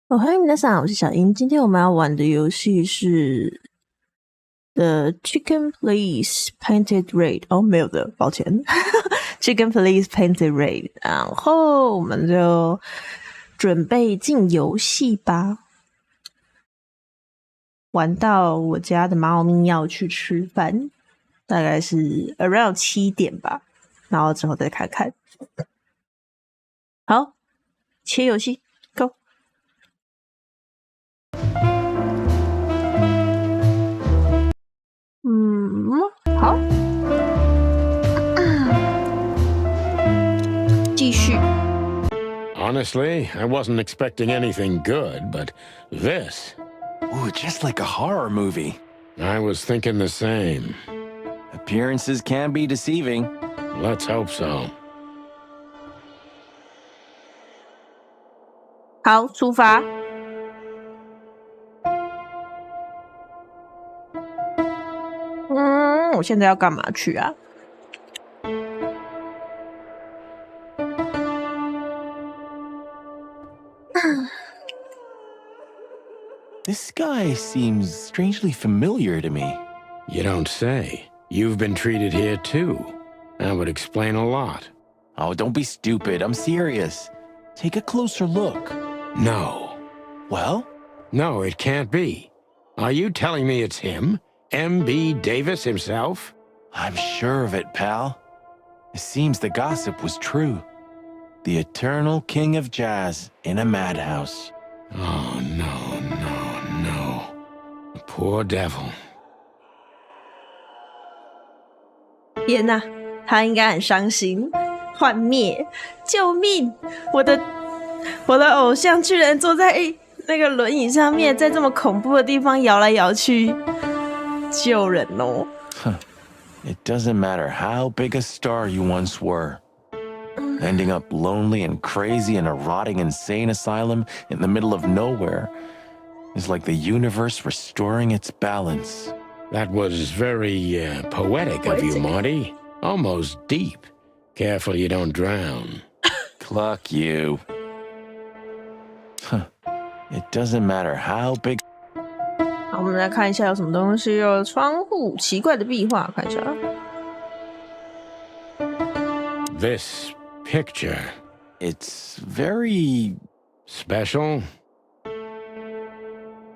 哦，欢迎皆さん，我是小英。今天我们要玩的游戏是 The Chicken Please Painted Red。哦，没有的，抱歉。Chicken Please Painted Red。然后我们就准备进游戏吧。玩到我家的猫咪要去吃饭，大概是 around 7点吧，然后之后再看看。好，切游戏 ，Go。好，继续。 Honestly, I wasn't expecting anything good, but this... Ooh, just like a horror movie. I was thinking the same. Appearances can be deceiving. Let's hope so. 好，出发。我现在要干嘛去啊？ This guy seems strangely familiar to me. You don't say. You've been treated here too. That would explain a lot. Oh, don't be stupid. I'm serious. Take a closer look. No. Well? No, it can't be. Are you telling me it's him? M.B. Davis himself? I'm sure of it, pal. It seems the gossip was true. The eternal king of jazz in a madhouse. Oh, no. The poor devil. 天哪，他应该很伤心。幻灭！救命！我的偶像居然坐在那个轮椅上面，在这么恐怖的地方摇来摇去，救人哦！ It doesn't matter how big a star you once were. Ending up lonely and crazy in a rotting insane asylum in the middle of nowhere is like the universe restoring its balance. That was very poetic of you, Marty. Almost deep. Careful you don't drown. Cluck you. It doesn't matter how big... 好，我们来看一下有什么东西哦。窗户，奇怪的壁画，看一下。 This picture. It's very... special?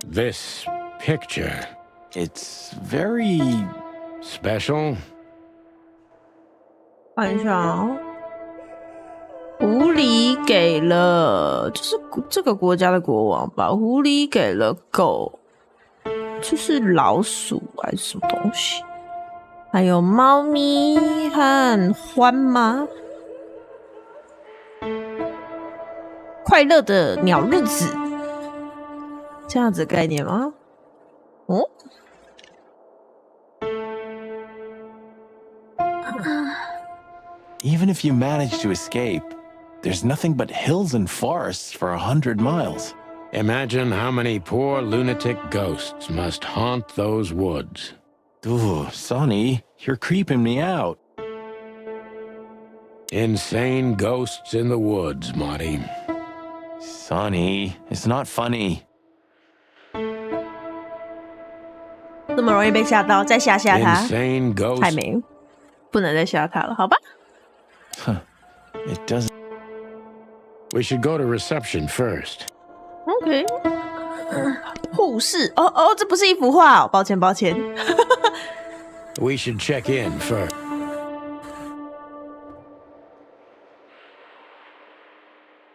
This picture. It's very... special? 看一下哦。狐狸给了，就是这个国家的国王吧。狐狸给了狗，这是老鼠还是什么东西？还有猫咪和獾吗？快乐的鸟日子，这样子的概念吗？哦。 Even if you manage to escape, there's nothing but hills and forests for 100 miles. Imagine how many poor lunatic ghosts must haunt those woods. Ooh, Sonny, you're creeping me out. Insane ghosts in the woods, Marty. Sonny, it's not funny. 这么容易被吓到，再吓他。 Insane ghosts. 还没，不能再吓他了，好吧？ It doesn't... We should go to reception first. OK。护士，哦，这不是一幅画哦，抱歉。We should check in first.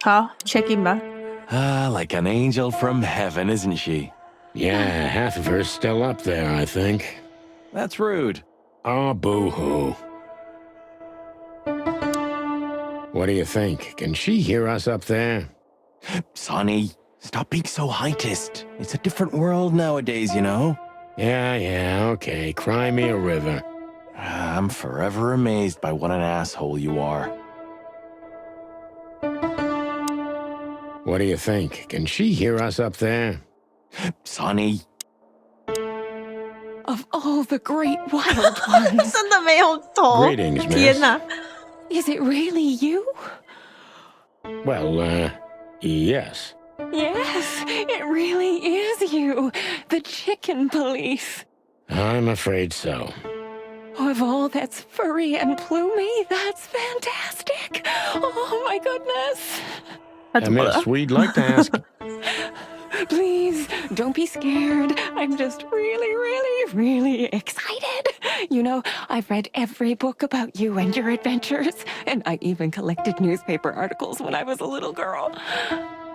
好 ，check in 吧。 like an angel from heaven, isn't she? Yeah, half of her's still up there, I think. That's rude. Oh, boo-hoo. What do you think? Can she hear us up there? Sonny, stop being so heightist. It's a different world nowadays, you know? Yeah, okay. Cry me a river. I'm forever amazed by what an asshole you are. What do you think? Can she hear us up there? Sonny. Of all the great wild ones. 真的没有头。 Greetings, miss. 天哪！ Is it really you? Well, yes. Yes, it really is you, the chicken police. I'm afraid so. Of all that's furry and plumey, that's fantastic. Oh my goodness. 他怎么了 Miss, we'd like to ask. Please, don't be scared. I'm just really, really, really excited. You know, I've read every book about you and your adventures, and I even collected newspaper articles when I was a little girl.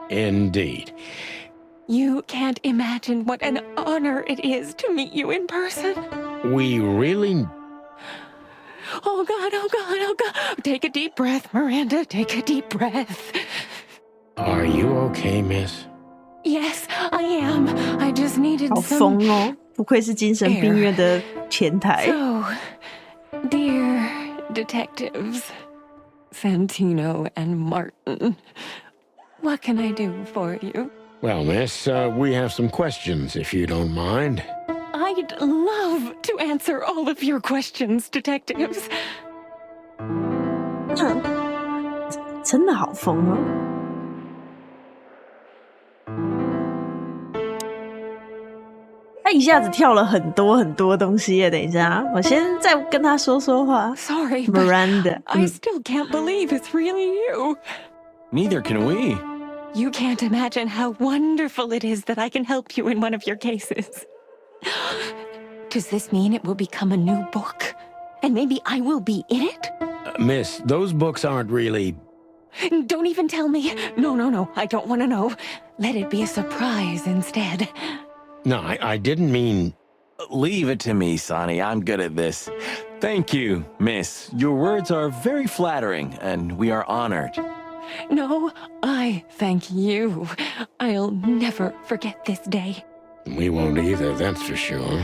Indeed. You can't imagine what an honor it is to meet you in person. We really. Oh God, oh God, oh God. Take a deep breath, Miranda. Take a deep breath. Are you okay, Miss? Yes, I am. I just needed 好 some 疯哦，不愧是精神病院的前台。 So, dear detectives, Santino and Martin, what can I do for you? Well, Miss, we have some questions, if you don't mind. I'd love to answer all of your questions, detectives. 真的好疯哦！他一下子跳了很多很多东西耶。等一下，我先再跟他说说话。 Sorry, but Miranda， I still can't believe it's really you. Neither can we. You can't imagine how wonderful it is that I can help you in one of your cases. Does this mean it will become a new book? And maybe I will be in it? Miss, those books aren't really. Don't even tell me. No, I don't want to know. Let it be a surprise instead. No, I didn't mean. Leave it to me, Sonny. I'm good at this. Thank you, Miss. Your words are very flattering, and we are honored. No, I thank you. I'll never forget this day. We won't either, that's for sure.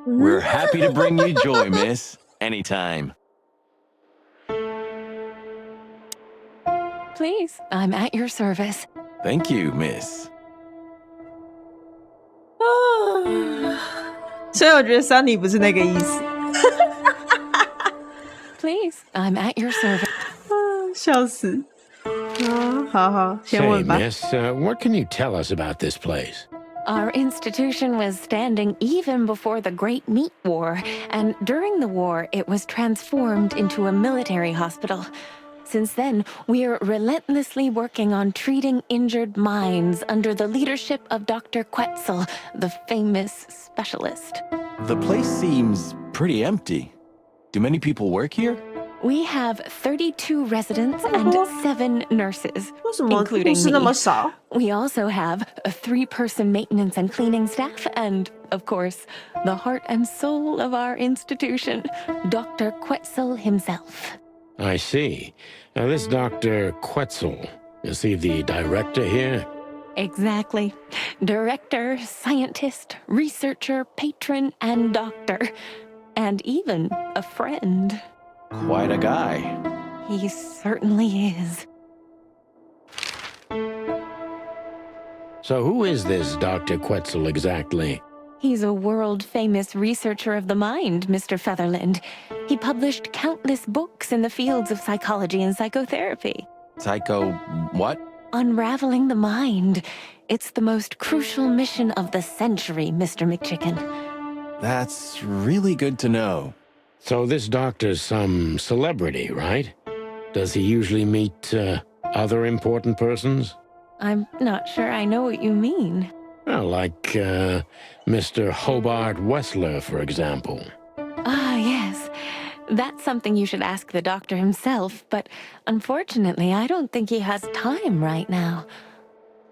We're happy to bring you joy, Miss. Anytime. Please, I'm at your service. Thank you, Miss. 所以我觉得 Sunny 不是那个意思。 Please, I'm at your service. 笑死。好好，先 Say, 问吧。 Miss, what can you tell us about this place? Our institution was standing even before the Great Meat War, and during the war, it was transformed into a military hospital. Since then, we are relentlessly working on treating injured minds under the leadership of Dr. Quetzal, the famous specialist. The place seems pretty empty. Do many people work here? We have 32 residents and 7 nurses, 为什么 including 护士那么 me. 少？ We also have a 3-person maintenance and cleaning staff, and, of course, the heart and soul of our institution, Dr. Quetzal himself. I see. Now, this Dr. Quetzal, is he the director here? Exactly. Director, scientist, researcher, patron, and doctor. And even a friend. Quite a guy. He certainly is. So, who is this Dr. Quetzal exactly? He's a world-famous researcher of the mind, Mr. Featherland. He published countless books in the fields of psychology and psychotherapy. Psycho what? Unraveling the mind. It's the most crucial mission of the century, Mr. McChicken. That's really good to know. So, this doctor's some celebrity, right? Does he usually meet other important persons? I'm not sure I know what you mean. Well, like Mr. Hobart Wessler, for example. Ah, yes. That's something you should ask the doctor himself, but unfortunately, I don't think he has time right now.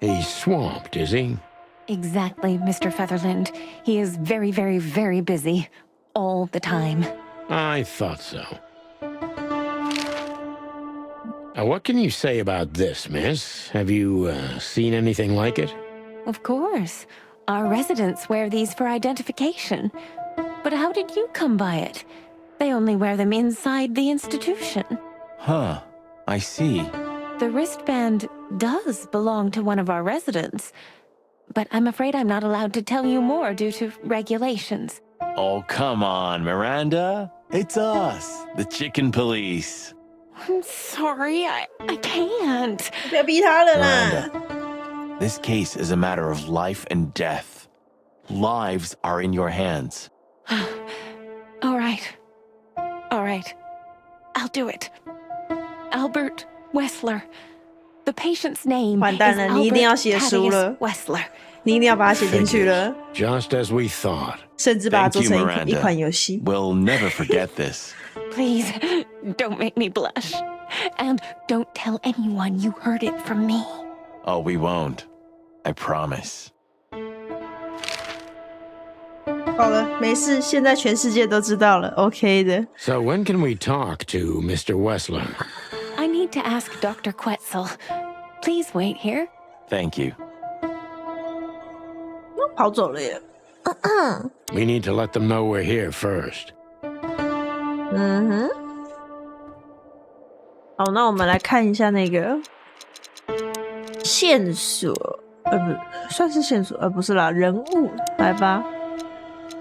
He's swamped, is he? Exactly, Mr. Featherland. He is very, very, very busy. All the time. I thought so. Now, what can you say about this, miss? Have you seen anything like it? Of course. Our residents wear these for identification. But how did you come by it? They only wear them inside the institution. Huh. I see. The wristband does belong to one of our residents. But I'm afraid I'm not allowed to tell you more due to regulations. Oh, come on, Miranda. It's us, the chicken police. I'm sorry, I can't. 不要逼他了啦。 Miranda, This case is a matter of life and death. Lives are in your hands. All right. All right. I'll do it. Albert Wessler. The patient's name is 完蛋了，你一定要 Albert 写书了， Thaddeus Wessler. 你一定要把它写进去了， Just as we thought. 甚至把它 Thank 做 you, 成一 Miranda. 款游戏。 We'll never forget this. Please, don't make me blush. And don't tell anyone you heard it from me. Oh, we won't. I promise. 好了，没事，现在全世界都知道了 ，OK 的。 So when can we talk to Mr. Wessler? I need to ask Dr. Quetzal. Please wait here. Thank you. 跑走了耶。 We need to let them know we're here first. 嗯哼。好，那我们来看一下那个线索，不算是线索，不是啦，人物，来吧。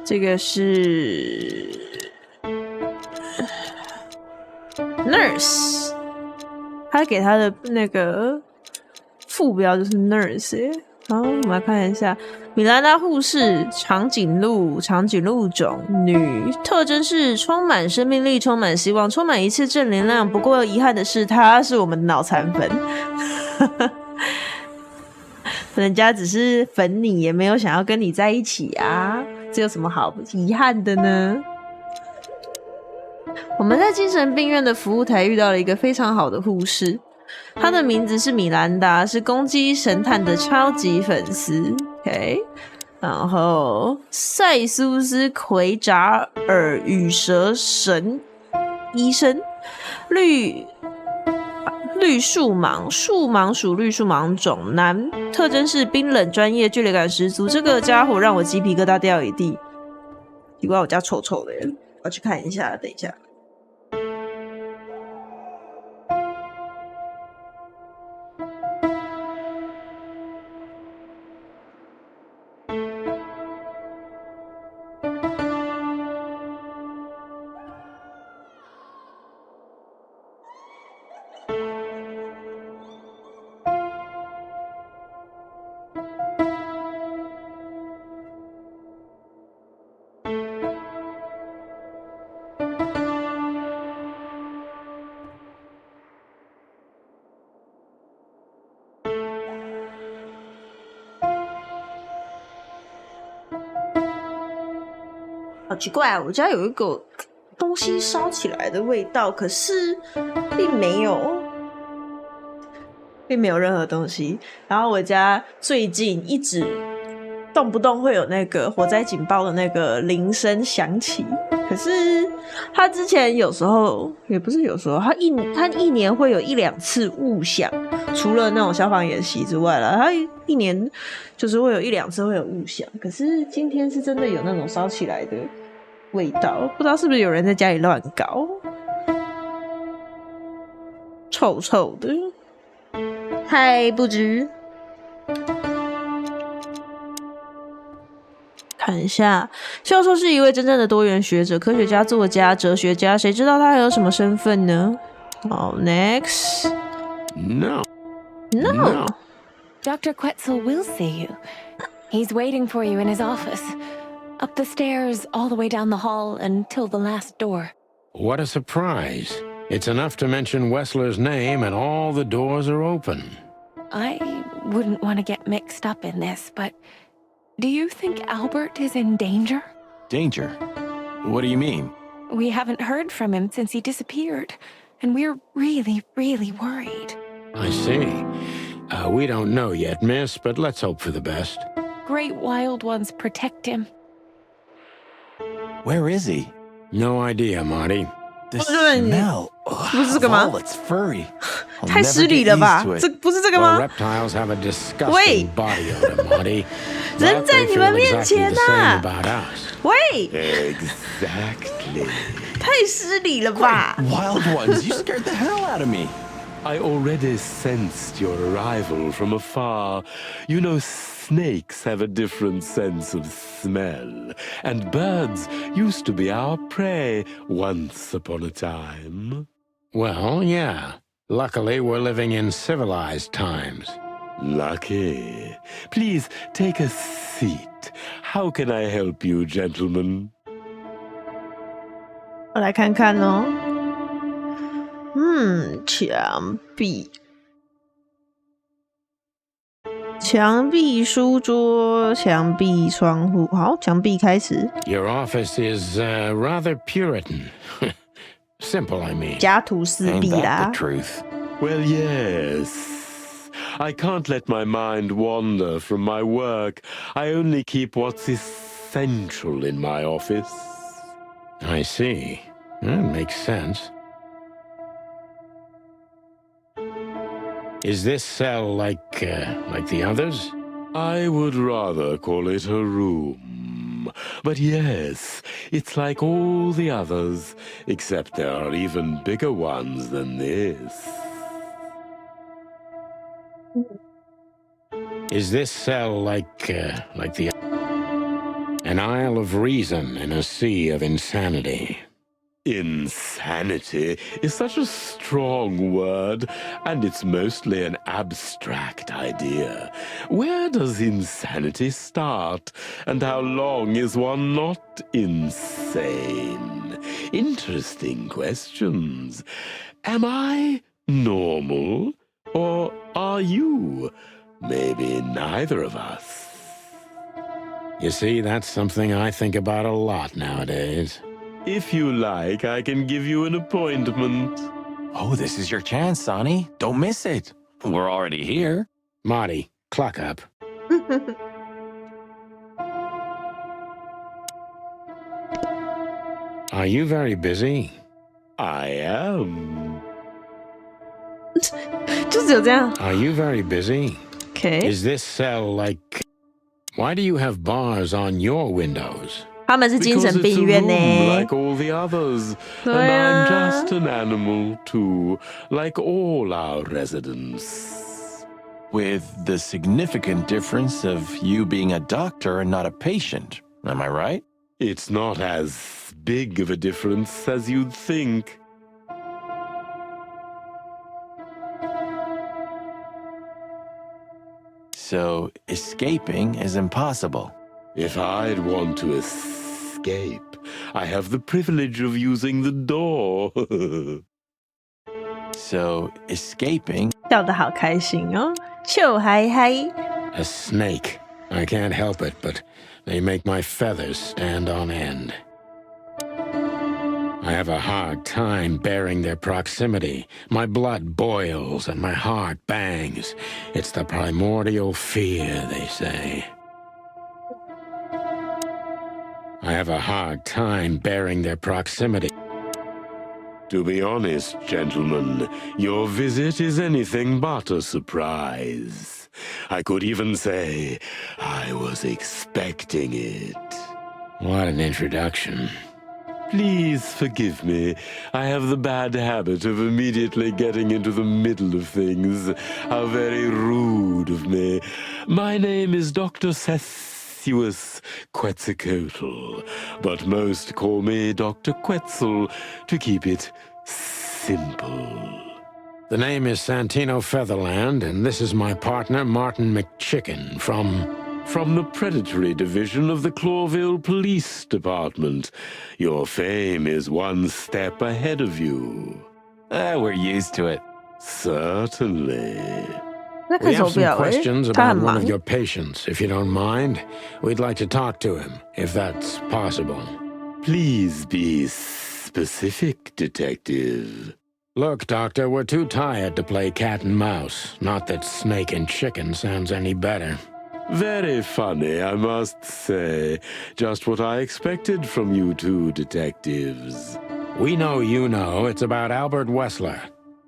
这个是 nurse， 他给他的那个副标就是 nurse 耶。好，我们来看一下，米兰达护士，长颈鹿种，女，特征是充满生命力，充满希望，充满一切正能量。不过遗憾的是，她是我们的脑残粉，人家只是粉你，也没有想要跟你在一起啊，这有什么好遗憾的呢？我们在精神病院的服务台遇到了一个非常好的护士。她的名字是米兰达，是攻击神探的超级粉丝。OK， 然后塞苏斯·奎扎尔羽蛇神医生，绿树盲，树盲属绿树盲种，男，特征是冰冷、专业、距离感十足。这个家伙让我鸡皮疙瘩掉一地。奇怪，我家臭臭的耶，我要去看一下，等一下。好奇怪啊！我家有一个东西烧起来的味道，可是并没有任何东西。然后我家最近一直动不动会有那个火灾警报的那个铃声响起，可是它之前有时候也不是有时候，它一年会有1-2次误响，除了那种消防演习之外啦，它一年就是会有1-2次会有误响。可是今天是真的有那种烧起来的味道，不知道是不是有人在家里乱搞，臭臭的，还不知。看一下，教授是一位真正的多元学者、科学家、作家、哲学家，谁知道他还有什么身份呢？好 ，next。 No. Dr. Quetzal will see you. He's waiting for you in his office. Up the stairs, all the way down the hall, until the last door. What a surprise. It's enough to mention Wessler's name and all the doors are open. I wouldn't want to get mixed up in this, but do you think Albert is in danger? Danger? What do you mean? We haven't heard from him since he disappeared, and we're really, really worried. I see. We don't know yet, miss, but let's hope for the best. Great wild ones protect him. Where is he? No idea, Marty. The smell. 不是这个吗？ All it's furry. I'll 太 never 失礼 get 了吧 used to？ 这 it. 不是这个 Well, 吗？ reptiles have a disgusting Wait. body odor, Marty. 人 But 在 they 你 feel 们面 exactly 前 the same 啊！ about us. 喂， Exactly. 太失礼了吧！ Wild ones, you scared the hell out of me. I already sensed your arrival from afar. You know, snakes have a different sense of smell, and birds used to be our prey once upon a time. Well, yeah. Luckily, we're living in civilized times. Lucky. Please take a seat. How can I help you, gentlemen? 我来看看哦。墙壁、书桌、墙壁、窗户。好，墙壁开始。 Your office is rather Puritan. Simple, I mean. 家徒四 Ain't 壁 that 啦 the。truth? Well, yes. I can't let my mind wander from my work. I only keep what's essential in my office. I see. That makes sense. Is this cell like the others? I would rather call it a room. But yes, it's like all the others, except there are even bigger ones than this. Is this cell like the an isle of reason in a sea of insanity? Insanity is such a strong word, and it's mostly an abstract idea. Where does insanity start, and how long is one not insane? Interesting questions. Am I normal, or are you? Maybe neither of us. You see, that's something I think about a lot nowadays. If you like, I can give you an appointment. Oh, this is your chance, Sonny. Don't miss it. We're already here. Marty, cluck up. Are you very busy? I am. 就只有这样。 Are you very busy? OK， Is this cell like... Why do you have bars on your windows? 他们是精 Because 神 it's 病 a 院 room 呢。 like all the others. And 对 I'm 啊 just an animal too, like all our residents. With the significant difference of you being a doctor and not a patient. Am I right? It's not as big of a difference as you'd think. So escaping is impossible. If I'd want to escape, I have the privilege of using the door. So escaping 笑得好开心哦，笑嗨嗨。 A snake. I can't help it, but they make my feathers stand on end. I have a hard time bearing their proximity. My blood boils and my heart bangs. It's the primordial fear, they say. I have a hard time bearing their proximity. To be honest, gentlemen, your visit is anything but a surprise. I could even say I was expecting it. What an introduction. Please forgive me. I have the bad habit of immediately getting into the middle of things. How very rude of me. My name is Dr. Sessuous Quetzalcoatl, but most call me Dr. Quetzal to keep it simple. The name is Santino Featherland, and this is my partner, Martin McChicken, From the predatory division of the Clawville Police Department. Your fame is one step ahead of you. we're used to it. Certainly. 那 We 看手 have some 表哎， questions 他 about 很 one 忙 of。your patients, if you don't mind. We'd like to talk to him, if that's possible. Please be specific, Detective. Look, Doctor, we're too tired to play cat and mouse. Not that snake and chicken sounds any better. Very funny, I must say. Just what I expected from you two detectives. We know you know it's about Albert Wessler,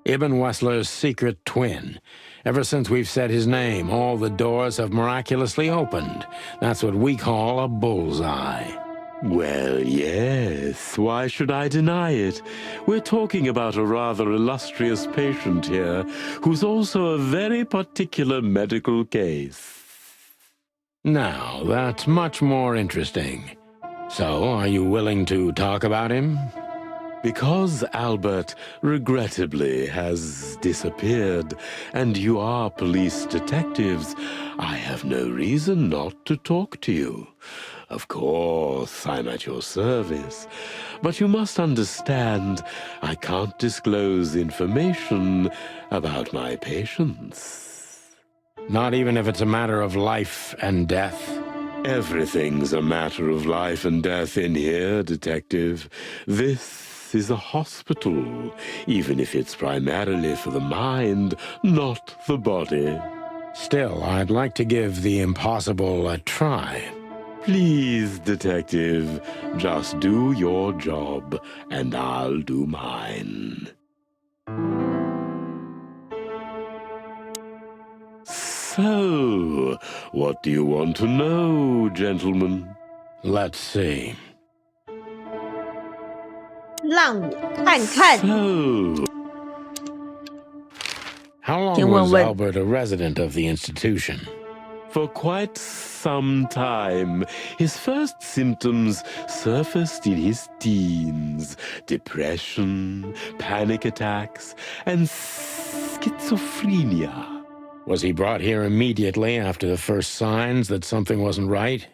Ibn Wessler's secret twin. Ever since we've said his name, all the doors have miraculously opened. That's what we call a bullseye. Well, yes. Why should I deny it? We're talking about a rather illustrious patient here, who's also a very particular medical case. Now, that's much more interesting. So, are you willing to talk about him? Because Albert regrettably has disappeared, and you are police detectives, I have no reason not to talk to you. Of course, I'm at your service, but you must understand I can't disclose information about my patients. Not even if it's a matter of life and death. Everything's a matter of life and death in here, Detective. This is a hospital, even if it's primarily for the mind, not the body. Still, I'd like to give the impossible a try. Please, Detective, just do your job, and I'll do mine. So, what do you want to know, gentlemen? Let's see. 让我看看。 So, How long 请问 was 问 Albert a resident of the institution? for quite some time, his first symptoms surfaced in his teens. Depression, panic attacks, and schizophrenia. Was he brought here immediately after the first signs that something wasn't right?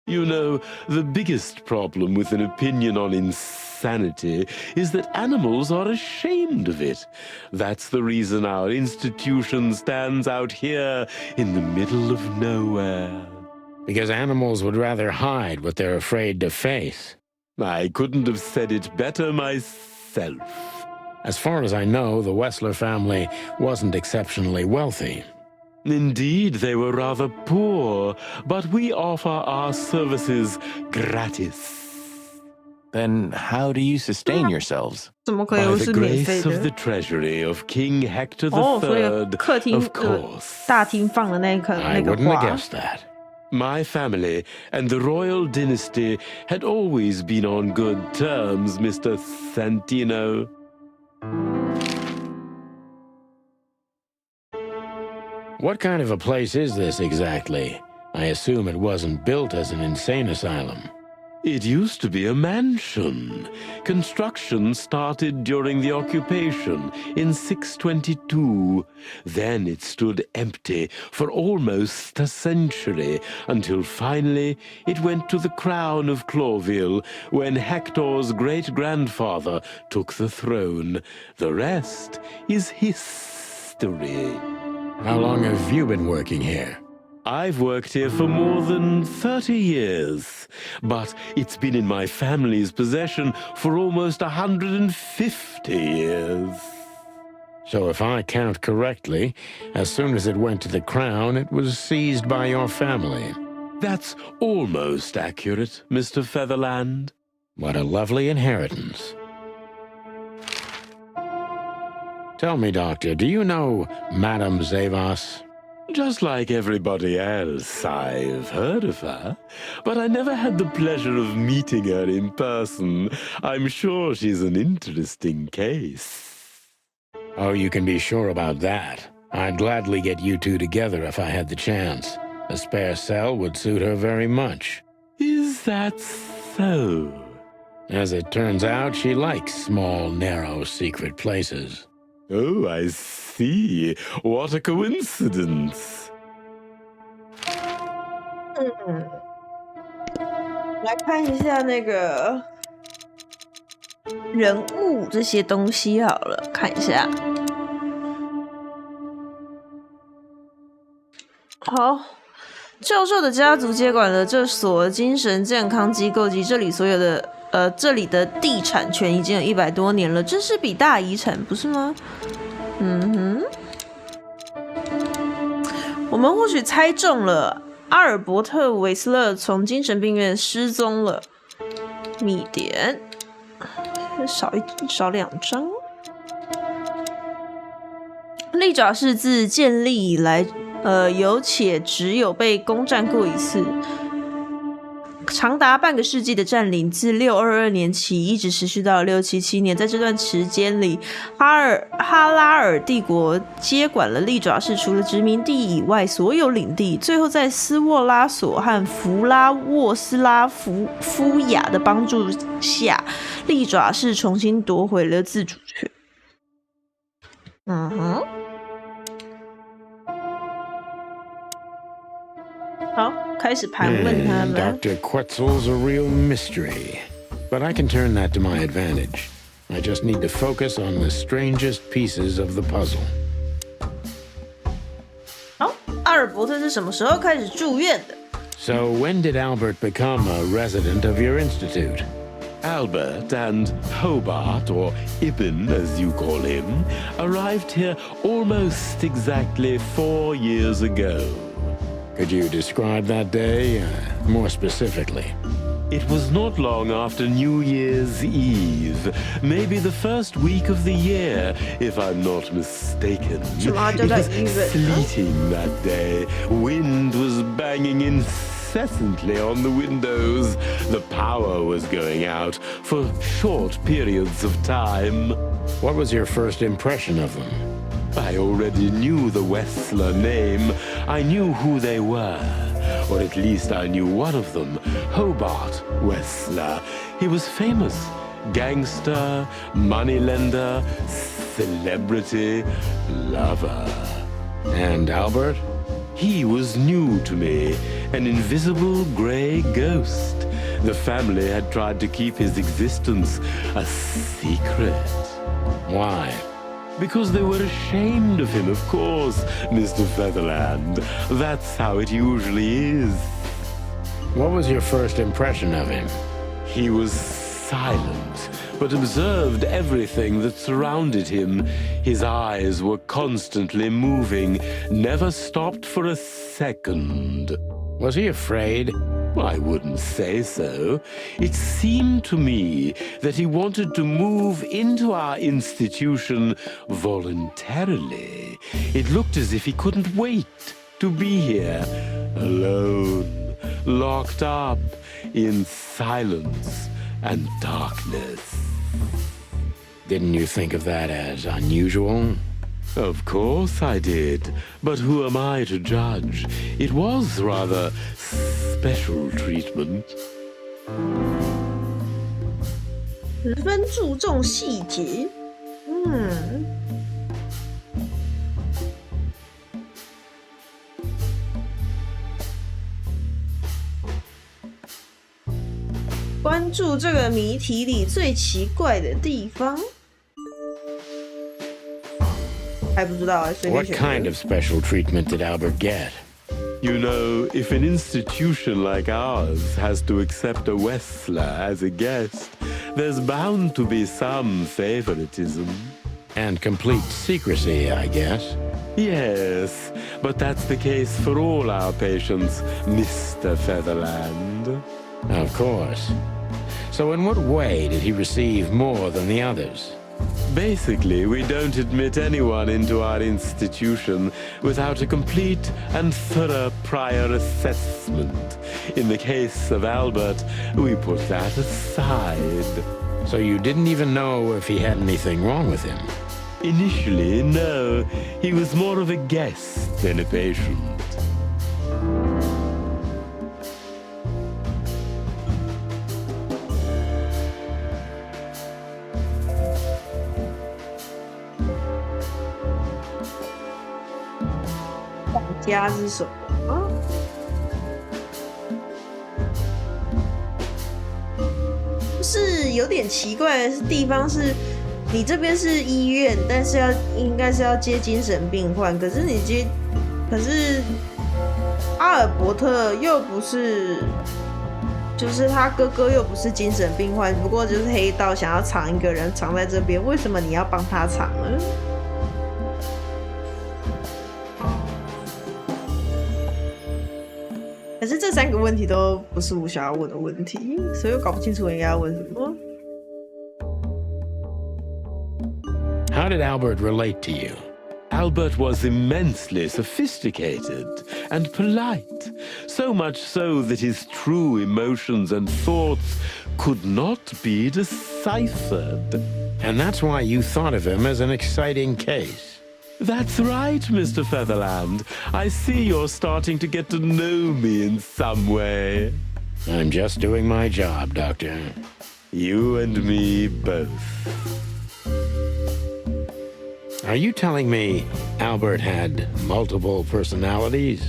You know, the biggest problem with an opinion on insanity is that animals are ashamed of it. That's the reason our institution stands out here in the middle of nowhere. Because animals would rather hide what they're afraid to face. I couldn't have said it better myself. As far as I know, the Wessler family wasn't exceptionally wealthy. Indeed, they were rather poor, but we offer our services gratis. Then how do you sustain yourselves? 怎么可以 By 又 the 是免费 grace of the 的？ treasury of King Hector 哦，所以 III, 客厅 of course. 大厅放的那个 I 那个 wouldn't have 画， guessed that. My family and the royal dynasty had always been on good terms, Mr. Santino. What kind of a place is this exactly? I assume it wasn't built as an insane asylum. It used to be a mansion. Construction started during the occupation in 622. Then it stood empty for almost a century until finally it went to the crown of Clawville when Hector's great-grandfather took the throne. The rest is history. How long have you been working here? I've worked here for more than 30 years, but it's been in my family's possession for almost 150 years. So if I count correctly, as soon as it went to the crown, it was seized by your family. That's almost accurate, Mr. Featherland. What a lovely inheritance. Tell me, Doctor, do you know Madame Zavas? Just like everybody else, I've heard of her, but I never had the pleasure of meeting her in person. I'm sure she's an interesting case. Oh, you can be sure about that. I'd gladly get you two together if I had the chance. A spare cell would suit her very much. Is that so? As it turns out, she likes small, narrow, secret places. Oh, I see. What a coincidence. 来看一下那个人物这些东西好了，看一下。好，教授的家族接管了这所精神健康机构及这里所有的这里的地产权已经有100多年了，这是笔大遗产，不是吗？我们或许猜中了，阿尔伯特·韦斯勒从精神病院失踪了。密点少2张。利爪是自建立以来，有且只有被攻占过一次。长达半个世纪的占领，自622年起一直持续到677年。在这段时间里，哈拉尔帝国接管了利爪氏除了殖民地以外所有领地。最后，在斯沃拉索和弗拉沃斯拉夫亚的帮助下，利爪氏重新夺回了自主权。好，开始盘问他们。Dr. Quetzal's a real mystery, but I can turn that to my advantage. I just need to focus on the strangest pieces of the puzzle. 好，阿尔伯特是什么时候开始住院的？ So when did Albert become a resident of your institute? Albert and Hobart, or Ibn as you call him, arrived here almost exactly 4 years ago. Could you describe that day more specifically? It was not long after New Year's Eve, maybe the first week of the year, if I'm not mistaken. It was sleeting that day. Wind was banging incessantly on the windows. The power was going out for short periods of time. What was your first impression of them? I already knew the Wessler name. I knew who they were. Or at least I knew one of them, Hobart Wessler. He was famous. Gangster, moneylender, celebrity, lover. And Albert? He was new to me, an invisible grey ghost. The family had tried to keep his existence a secret. Why? Because they were ashamed of him, of course, Mr. Featherland. That's how it usually is. What was your first impression of him? He was silent, but observed everything that surrounded him. His eyes were constantly moving, never stopped for a second. Was he afraid? I wouldn't say so. It seemed to me that he wanted to move into our institution voluntarily. It looked as if he couldn't wait to be here, alone, locked up in silence and darkness. Didn't you think of that as unusual? Of course I did, but who am I to judge? It was rather special treatment. 十分注重细节。关注这个谜题里最奇怪的地方。还不知道啊，随便 What 选。 kind of special treatment did Albert get? You know, if an institution like ours has to accept a Wessler as a guest, there's bound to be some favoritism. And complete secrecy, I guess. Yes, but that's the case for all our patients, Mr. Featherland. Of course. So in what way did he receive more than the others? Basically, we don't admit anyone into our institution without a complete and thorough prior assessment. In the case of Albert, we put that aside. So you didn't even know if he had anything wrong with him? Initially, no. He was more of a guest than a patient. 家是什么？是有点奇怪的地方是，你这边是医院，但是应该是要接精神病患，可是阿尔伯特又不是，就是他哥哥又不是精神病患，不过就是黑道想要藏一个人藏在这边，为什么你要帮他藏呢？可是这3个问题都不是我想要问的问题，所以我搞不清楚我应该要问什么。How did Albert relate to you? Albert was immensely sophisticated and polite, so much so that his true emotions and thoughts could not be deciphered. And that's why you thought of him as an exciting case. That's right, Mr. Featherland. I see you're starting to get to know me in some way. I'm just doing my job, Doctor. You and me both. Are you telling me Albert had multiple personalities?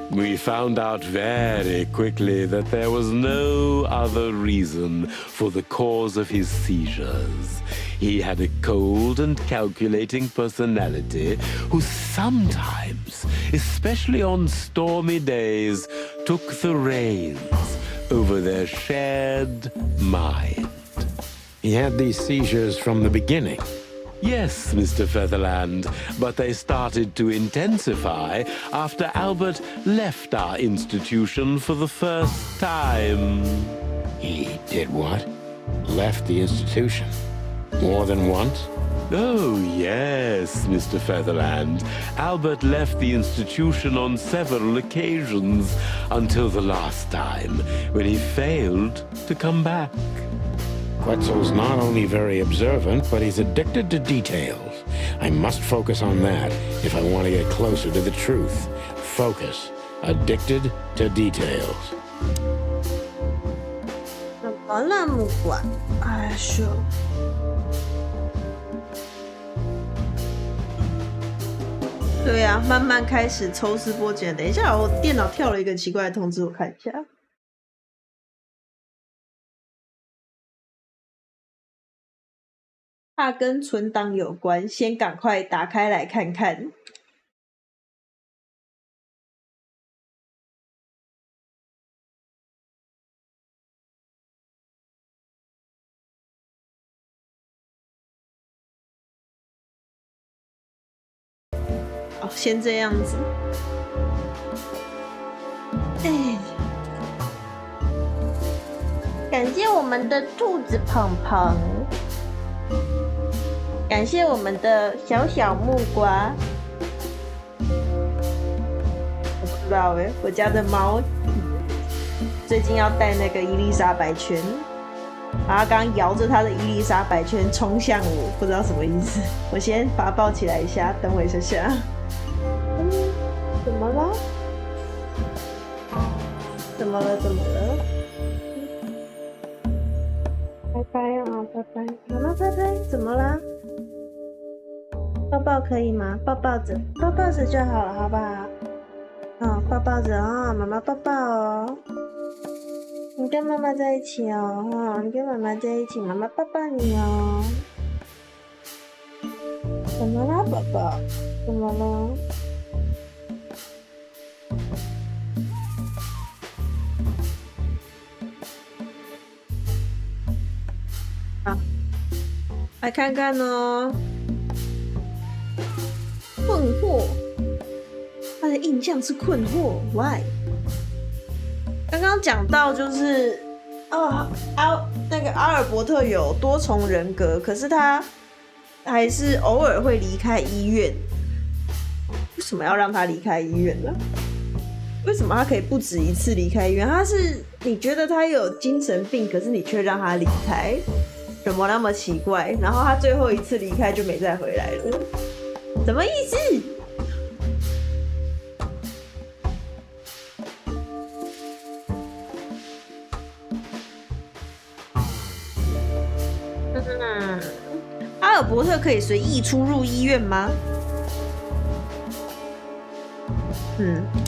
We found out very quickly that there was no other reason for the cause of his seizures. He had a cold and calculating personality who sometimes, especially on stormy days, took the reins over their shared mind. He had these seizures from the beginning. Yes, Mr. Featherland, but they started to intensify after Albert left our institution for the first time. He did what? Left the institution? More than once? Oh, yes, Mr. Featherland. Albert left the institution on several occasions until the last time, when he failed to come back. Quetzal's not only very observant, but he's addicted to details. I must focus on that if I want to get closer to the truth. Focus. Addicted to details. 怎么了，木管？哎呦！对啊，慢慢开始抽丝剥茧。等一下，我电脑跳了一个奇怪的通知，我看一下。怕跟存档有关，先赶快打开来看看。哦，先这样子。哎，感谢我们的兔子鹏鹏。感谢我们的小小木瓜，我不知道哎，我家的猫最近要戴那个伊丽莎白圈，然后刚摇着它的伊丽莎白圈冲向我，不知道什么意思。我先把它抱起来一下，等我一下下。怎么了？怎么了？怎么了？拜拜啊，拜拜，妈妈拜拜，怎么啦？抱抱可以吗？抱抱着，抱抱着就好了，好不好？哦，抱抱着啊，妈妈抱抱哦。你跟妈妈在一起哦，哦，你跟妈妈在一起，妈妈抱抱你哦。怎么啦，宝宝？怎么了？好，来看看哦。困惑，他的印象是困惑 ，why？ 刚刚讲到就是那个阿尔伯特有多重人格，可是他还是偶尔会离开医院。为什么要让他离开医院呢？为什么他可以不止一次离开医院？他是你觉得他有精神病，可是你却让他离开，怎么那么奇怪？然后他最后一次离开就没再回来了。什么意思？阿尔伯特可以随意出入医院吗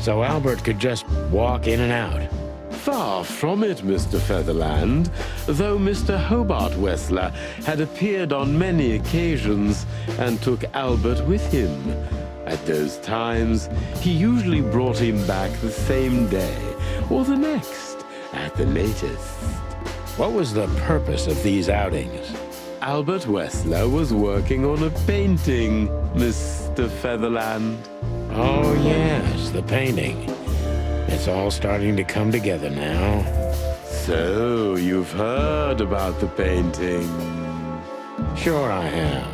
？So Albert could just walk in and out. Far from it, Mr. Featherland, though Mr. Hobart Wessler had appeared on many occasions and took Albert with him. At those times, he usually brought him back the same day or the next at the latest. What was the purpose of these outings? Albert Wessler was working on a painting, Mr. Featherland. Oh, yes, the painting. It's all starting to come together now. So, you've heard about the painting? Sure I have.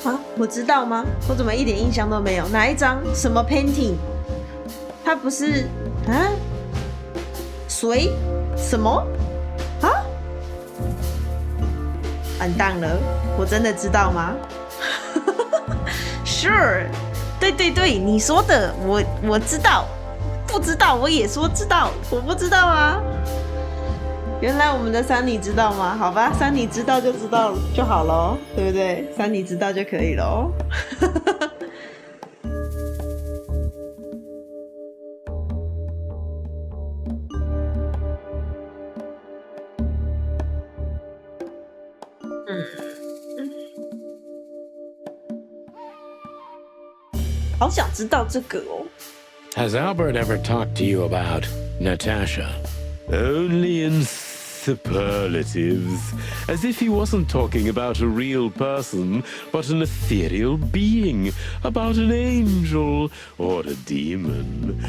啊，我知道吗？我怎么一点印象都没有？哪一张？什么 painting？他不是啊？谁？什么？啊？完蛋了，我真的知道吗？Sure， 对对对，你说的，我知道，不知道我也说知道，我不知道啊。原来我们的珊妮知道吗？好吧，珊妮知道就知道就好咯，对不对？珊妮知道就可以咯。好想知道这个哦。Has Albert ever talked to you about Natasha? Only in superlatives, as if he wasn't talking about a real person, but an ethereal being, about an angel or a demon,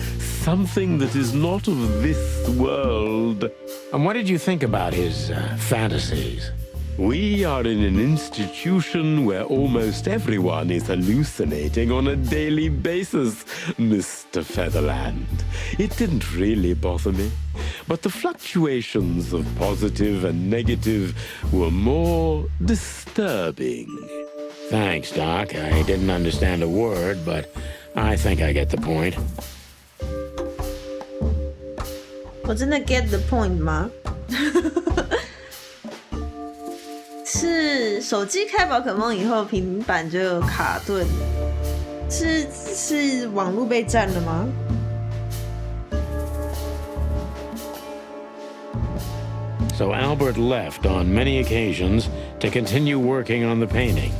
something that is not of this world. And what did you think about his fantasies? We are in an institution where almost everyone is hallucinating on a daily basis, Mr. Featherland. It didn't really bother me, but the fluctuations of positive and negative were more disturbing. Thanks, Doc. I didn't understand a word, but I think I get the point. 我真的 get the point 吗？是手机开宝可梦以后，平板就有卡顿，是网络被占了吗？ So Albert left on many occasions to continue working on the painting.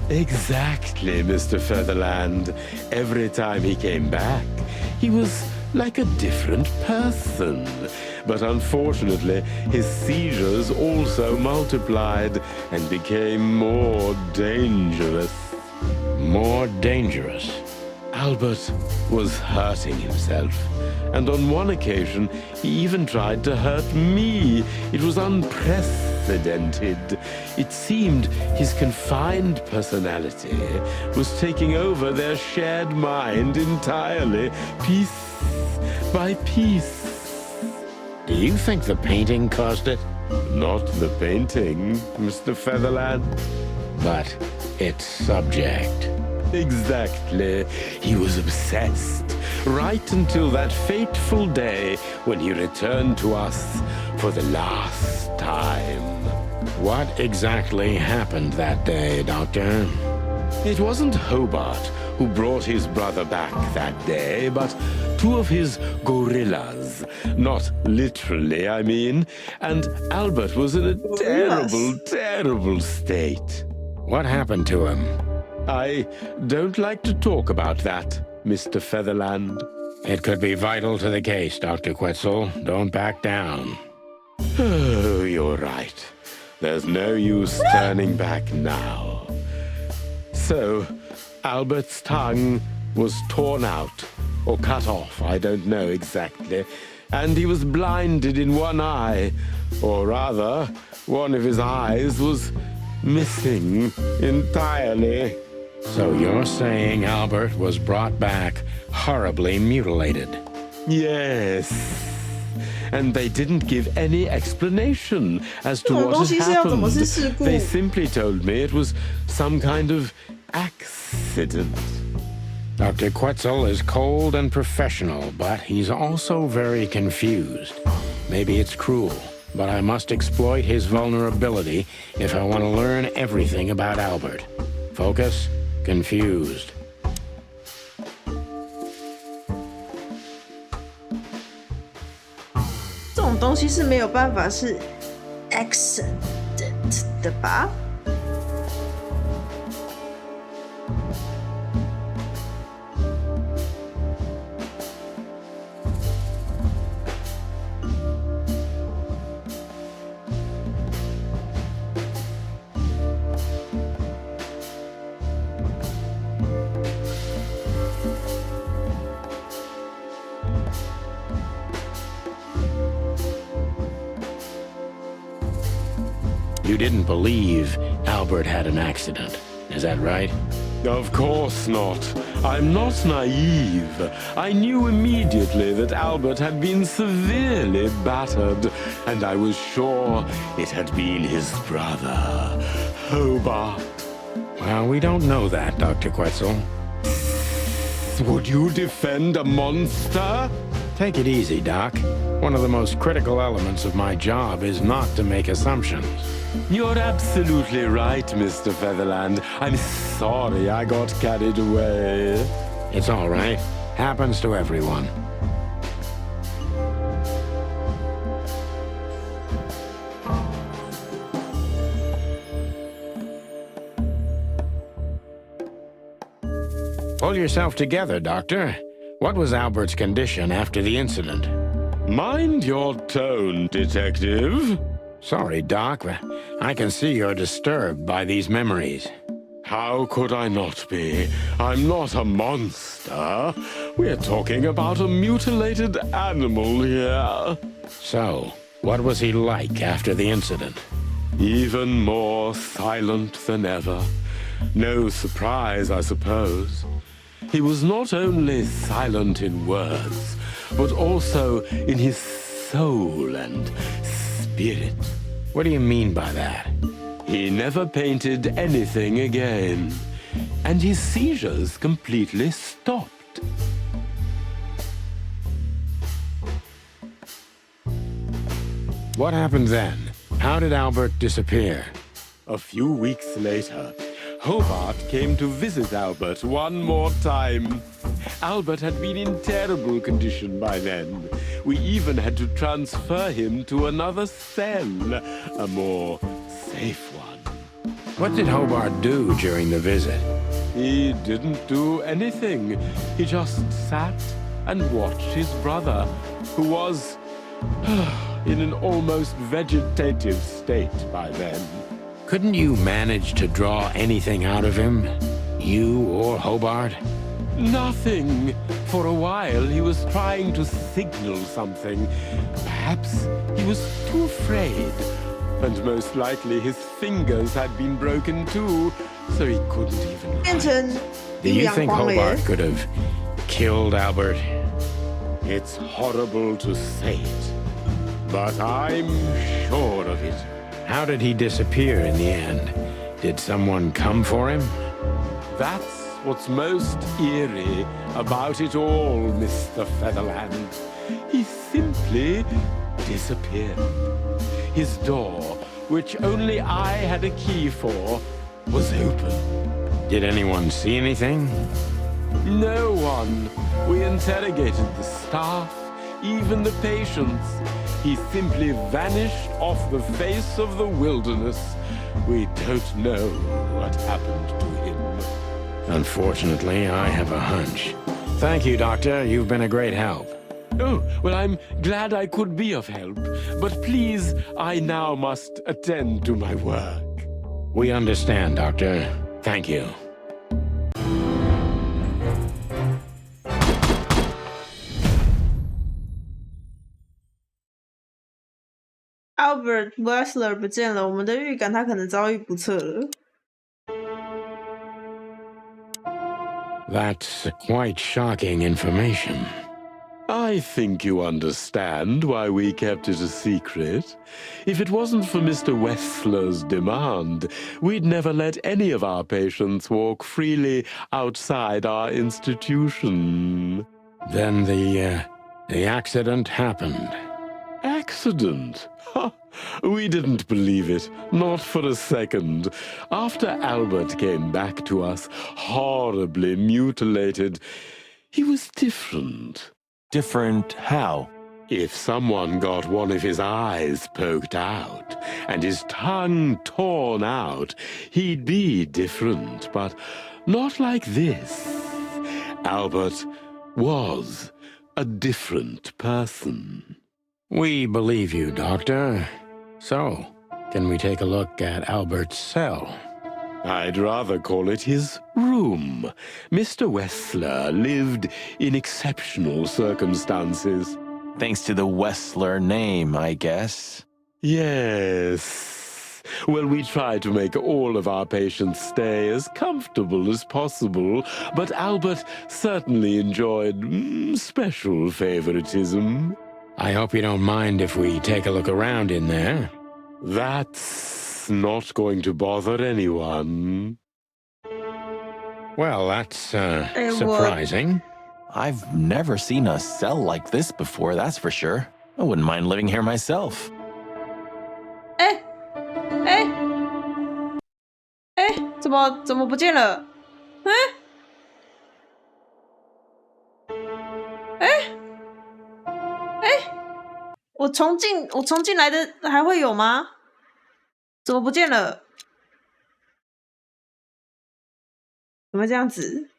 Exactly, Mr. Featherland. Every time he came back, he was like a different person. But unfortunately, his seizures also multiplied and became more dangerous. More dangerous. Albert was hurting himself, and on one occasion, he even tried to hurt me. It was unprecedented. It seemed his confined personality was taking over their shared mind entirely, piece by piece. Do you think the painting caused it? Not the painting, Mr. Featherland. But its subject. Exactly. He was obsessed, right until that fateful day when he returned to us for the last time. What exactly happened that day, Doctor? It wasn't Hobart who brought his brother back that day, but two of his gorillas. Not literally, I mean. And Albert was in a terrible, terrible state. What happened to him? I don't like to talk about that, Mr. Featherland. It could be vital to the case, Dr. Quetzal. Don't back down. Oh, you're right. There's no use turning back now. So, Albert's tongue was torn out, or cut off, I don't know exactly, and he was blinded in one eye, or rather, one of his eyes was missing entirely. So you're saying Albert was brought back horribly mutilated? Yes. And they didn't give any explanation as to what had happened. They simply told me it was some kind of accident. Dr. Quetzal is cold and professional, but he's also very confused. Maybe it's cruel, but I must exploit his vulnerability if I want to learn everything about Albert. Focus, confused. 这种东西是没有办法是 accident 的吧？You didn't believe Albert had an accident, is that right? Of course not. I'm not naive. I knew immediately that Albert had been severely battered, and I was sure it had been his brother, Hobart. Well, we don't know that, Dr. Quetzal. Would you defend a monster? Take it easy, Doc. One of the most critical elements of my job is not to make assumptions. You're absolutely right, Mr. Featherland. I'm sorry I got carried away. It's all right. Happens to everyone. Pull yourself together, Doctor. What was Albert's condition after the incident? Mind your tone, Detective. Sorry, Doc, but I can see you're disturbed by these memories. How could I not be? I'm not a monster. We're talking about a mutilated animal here. So, what was he like after the incident? Even more silent than ever. No surprise, I suppose. He was not only silent in words, but also in his soul and spirit. What do you mean by that? He never painted anything again, and his seizures completely stopped. What happened then? How did Albert disappear? A few weeks later, Hobart came to visit Albert one more time. Albert had been in terrible condition by then. We even had to transfer him to another cell, a more safe one. What did Hobart do during the visit? He didn't do anything. He just sat and watched his brother, who was in an almost vegetative state by then. Couldn't you manage to draw anything out of him? You or Hobart? Nothing. For a while, he was trying to signal something. Perhaps he was too afraid. And most likely his fingers had been broken too, so he couldn't even write. Do you think Hobart could have killed Albert? It's horrible to say it, but I'm sure of it. How did he disappear in the end? Did someone come for him? That's what's most eerie about it all, Mr. Featherland. He simply disappeared. His door, which only I had a key for, was open. Did anyone see anything? No one. We interrogated the staff, even the patients. He simply vanished off the face of the wilderness. We don't know what happened to him. Unfortunately, I have a hunch. Thank you, Doctor. You've been a great help. Oh, well, I'm glad I could be of help. But please, I now must attend to my work. We understand, Doctor. Thank you. Albert Wesker 不见了，我们的预感他可能遭遇不测了。That's quite shocking information. I think you understand why we kept it a secret. If it wasn't for Mr. Wessler's demand, we'd never let any of our patients walk freely outside our institution. Then the accident happened. Accident? Ha! We didn't believe it, not for a second. After Albert came back to us, horribly mutilated, he was different. Different how? If someone got one of his eyes poked out and his tongue torn out, he'd be different, but not like this. Albert was a different person. We believe you, Doctor. So, can we take a look at Albert's cell? I'd rather call it his room. Mr. Wessler lived in exceptional circumstances. Thanks to the Wessler name, I guess. Yes. Well, we try to make all of our patients stay as comfortable as possible, but Albert certainly enjoyed special favoritism. I hope you don't mind if we take a look around in there. That's not going to bother anyone. Well, that's what? surprising. I've never seen a cell like this before, that's for sure. I wouldn't mind living here myself. 哎哎哎，怎么不见了？哎哎哎，我重进来的还会有吗？怎么不见了？怎么这样子？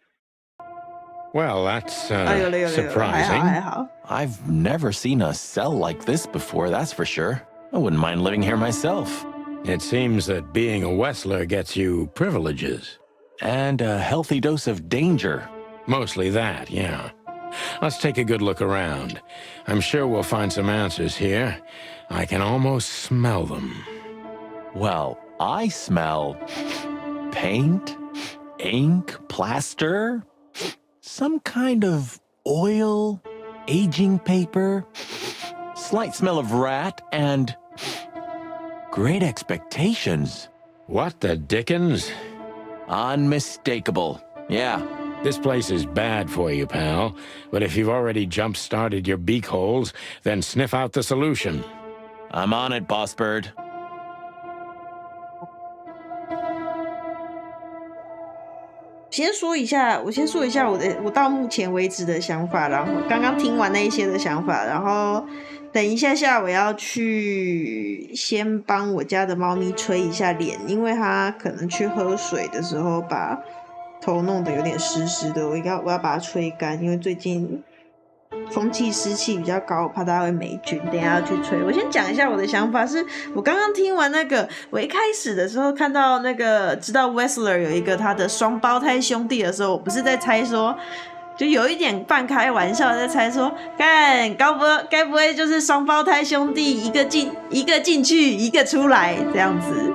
Well, that's 有了，还 surprising. 好。I've never seen a cell like this before, that's for sure. I wouldn't mind living here myself. It seems that being a Wessler gets you privileges. And a healthy dose of danger. Mostly that, yeah. Let's take a good look around. I'm sure we'll find some answers here. I can almost smell them. Well, I smell paint, ink, plaster, some kind of oil, aging paper, slight smell of rat, and great expectations. What the dickens? Unmistakable. Yeah. This place is bad for you, pal. But if you've already jump-started your beak holes, then sniff out the solution. I'm on it, Boss Bird. 先说一下我到目前为止的想法，然后刚刚听完那一些的想法，然后等一下我要去先帮我家的猫咪吹一下脸，因为它可能去喝水的时候把头弄得有点湿湿的，我要把它吹干，因为最近风气湿气比较高，我怕它会霉菌，等一下要去吹。我先讲一下我的想法，是我刚刚听完那个，我一开始的时候看到那个知道 Wessler 有一个他的双胞胎兄弟的时候，我不是在猜说，就有一点半开玩笑在猜说，该不会就是双胞胎兄弟一个进去一个出来这样子？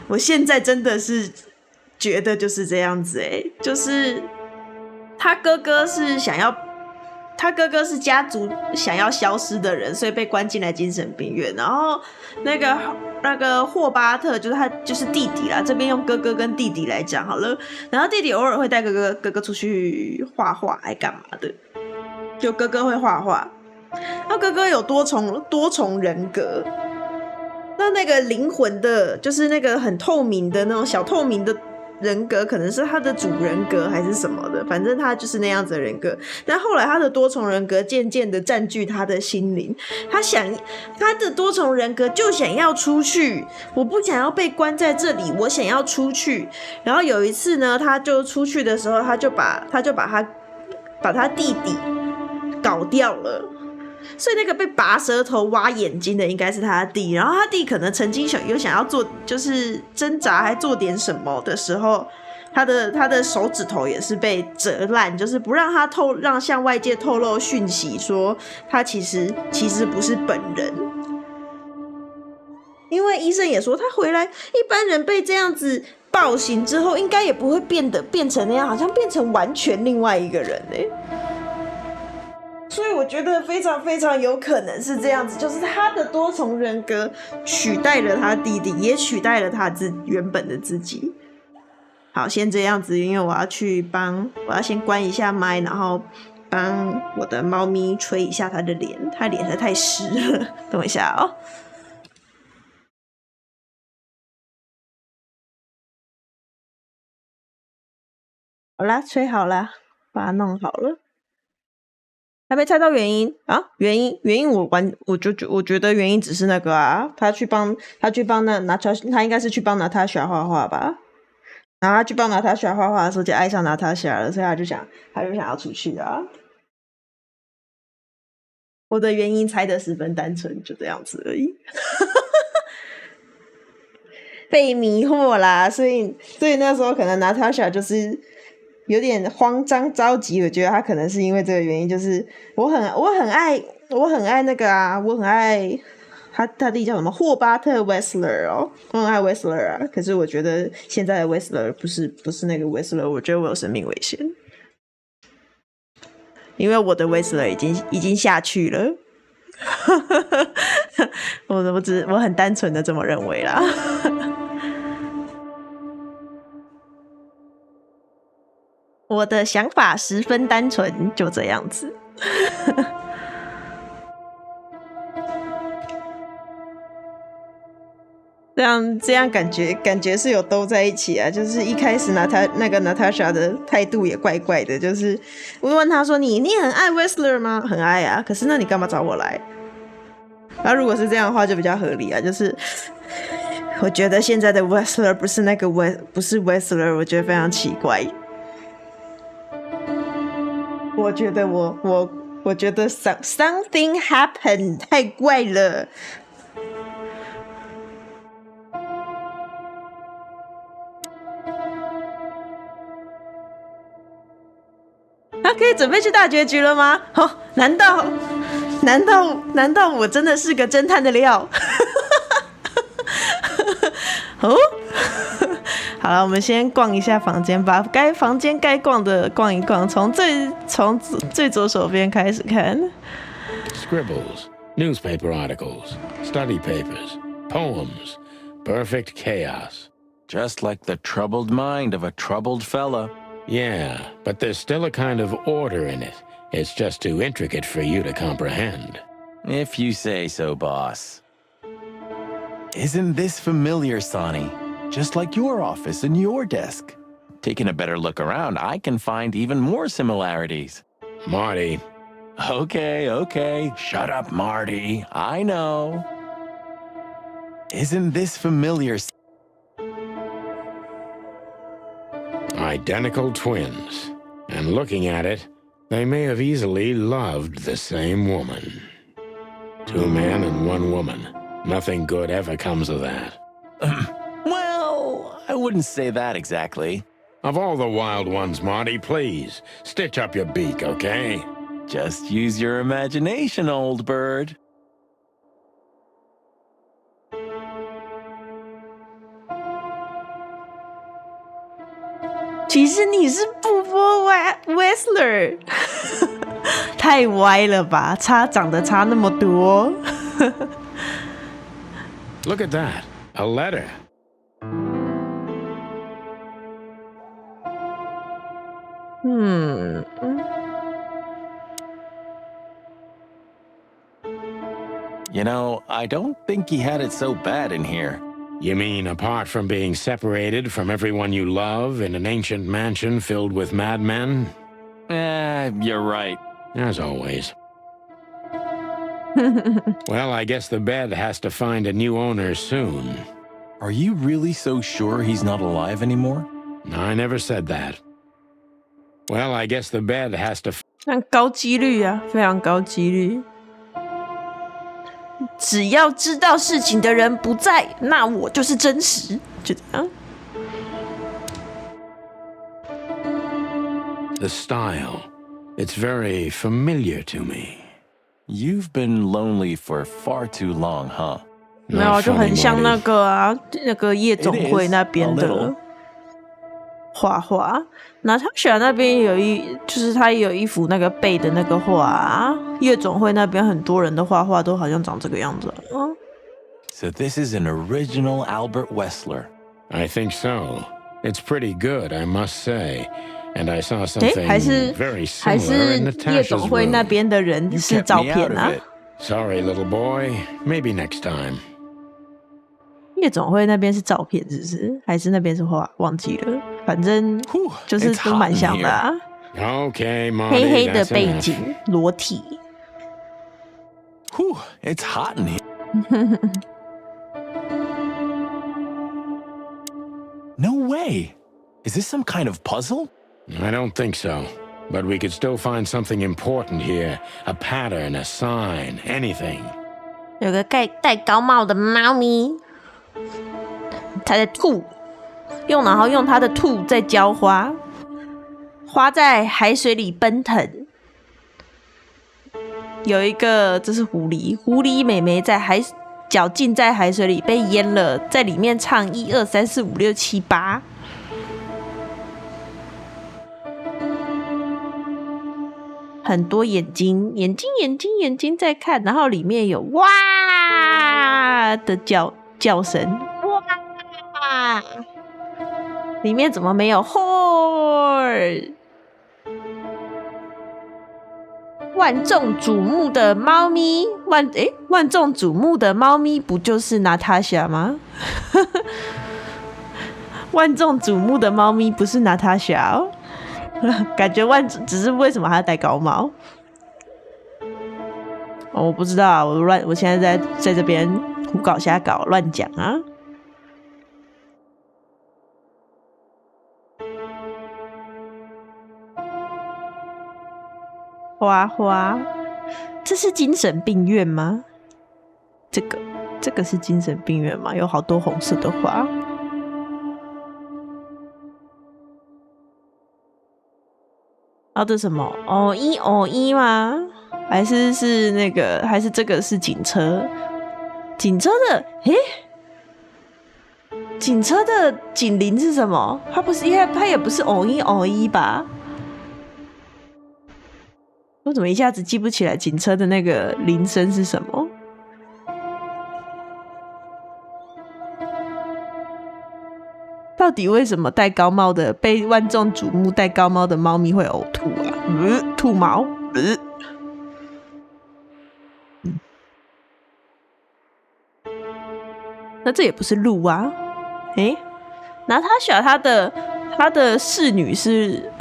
我现在真的是觉得就是这样子就是他哥哥是家族想要消失的人，所以被关进来精神病院。然后那个霍巴特就是他就是弟弟啦，这边用哥哥跟弟弟来讲好了。然后弟弟偶尔会带哥哥出去画画，还干嘛的？就哥哥会画画，那哥哥有多重人格。那个灵魂的，就是那个很透明的那种小透明的人格，可能是他的主人格还是什么的，反正他就是那样子的人格。但后来他的多重人格渐渐的占据他的心灵，他的多重人格就想要出去，我不想要被关在这里，我想要出去。然后有一次呢，他就出去的时候，他就把他弟弟搞掉了。所以那个被拔舌头挖眼睛的应该是他弟，然后他弟可能曾经有想要做，就是挣扎还做点什么的时候，他的手指头也是被折烂，就是不让他让向外界透露讯息，说他其实不是本人。因为医生也说，他回来一般人被这样子暴醒之后，应该也不会变成那样，好像变成完全另外一个人所以我觉得非常非常有可能是这样子，就是他的多重人格取代了他弟弟，也取代了他原本的自己。好，先这样子，因为我要先关一下麦，然后帮我的猫咪吹一下它的脸，它脸实在太湿了。等我一下哦。好啦，吹好啦，把它弄好了。还没猜到原因啊？原因我觉得原因只是那个啊，他去帮那他应该是去帮娜塔莎画画吧。然后他去帮娜塔莎画画的时候就爱上娜塔莎了，所以他就想要出去啊。我的原因猜得十分单纯，就这样子而已。被迷惑啦，所以那时候可能娜塔莎就是有点慌张着急，我觉得他可能是因为这个原因，就是我很爱那个啊，我很他弟叫什么？霍巴特·威斯勒哦，我很爱威斯勒啊。可是我觉得现在的威斯勒不是那个威斯勒，我觉得我有生命危险，因为我的威斯勒已经下去了。我很单纯的这么认为啦。我的想法十分单纯，就这样子。这样感觉是有都在一起啊，就是一开始那个 Natasha 的态度也怪怪的，就是我问他说你很爱 Whistler 吗？很爱啊，可是那你干嘛找我来？然后如果是这样的话就比较合理啊，就是我觉得现在的 Whistler 不是 Whistler， 我觉得非常奇怪。我觉得我觉得 something happened 太怪了。他可以准备去大结局了吗？哦，难道我真的是个侦探的料？哦，好了，我们先逛一下房间，把房间该逛的逛一逛，从最左手边开始看。Scribbles, newspaper articles, study papers, poems, perfect chaos. Just like the troubled mind of a troubled fella. Yeah, but there's still a kind of order in it. It's just too intricate for you to comprehend. If you say so, boss. Isn't this familiar, Sonny? Just like your office and your desk. Taking a better look around, I can find even more similarities. Marty. Okay. Shut up, Marty. I know. Isn't this familiar? Identical twins. And looking at it, they may have easily loved the same woman. 2 men and 1 woman. Nothing good ever comes of that. Well, I wouldn't say that exactly. Of all the wild ones, Marty, please, stitch up your beak, okay? Just use your imagination, old bird. "其实你是布波Whistler， 太歪了吧？长得差那么多。Look at that. A letter. You know, I don't think he had it so bad in here. You mean apart from being separated from everyone you love in an ancient mansion filled with madmen? You're right. As always. Well, I guess the bed has to find a new owner soon. Are you really so sure he's not alive anymore? I never said that. Well, I guess the bed has to... 非常高几率啊，非常高几率。只要知道事情的人不在，那我就是真实，就这样。The style. It's very familiar to me. You've been lonely for far too long, huh? 没有，就很像那个啊，那个夜总会那边的画画。那他选那边就是他也有一幅那个背的那个画啊。夜总会那边很多人的画画都好像长这个样子。So this is an original Albert Weßler. I think so. It's pretty good, I must say. And I saw something very similar in Natasha's 夜总会那边的人是照片啊。Sorry, little boy. Maybe next time. 夜总会那边是照片，是不是？还是那边是画？忘记了。反正就是都蛮像的啊。Okay, Marty, 黑黑的背景，裸体。Whew, it's hot in here. No way. Is this some kind of puzzle? I don't think so. But we could still find something important here. A pattern, a sign, anything. 有个戴高帽的猫咪，它在吐，然后用它的吐在浇花，花在海水里奔腾。有一个，这是狐狸妹妹在脚浸在海水里被淹了，在里面唱1、2、3、4、5、6、7、8。很多眼睛在看，然后里面有哇的叫声，哇！里面怎么没有 horror？ 万众瞩目的猫咪，万众瞩目的猫咪不就是娜塔莎吗？万众瞩目的猫咪不是娜塔莎哦。感觉只是为什么还要戴高帽？我不知道啊，我现在在这边胡搞瞎搞乱讲啊。花花，这是精神病院吗？这个是精神病院吗？有好多红色的花。这什么？哦一吗？还是那个？还是这个是警车？警车的警车的警铃是什么？它也不是一吧？我怎么一下子记不起来警车的那个铃声是什么？到底为什么戴高帽的被万众瞩目戴高帽的猫咪会呕吐啊？吐毛。那这也不是鹿啊？娜塔莎她的侍女是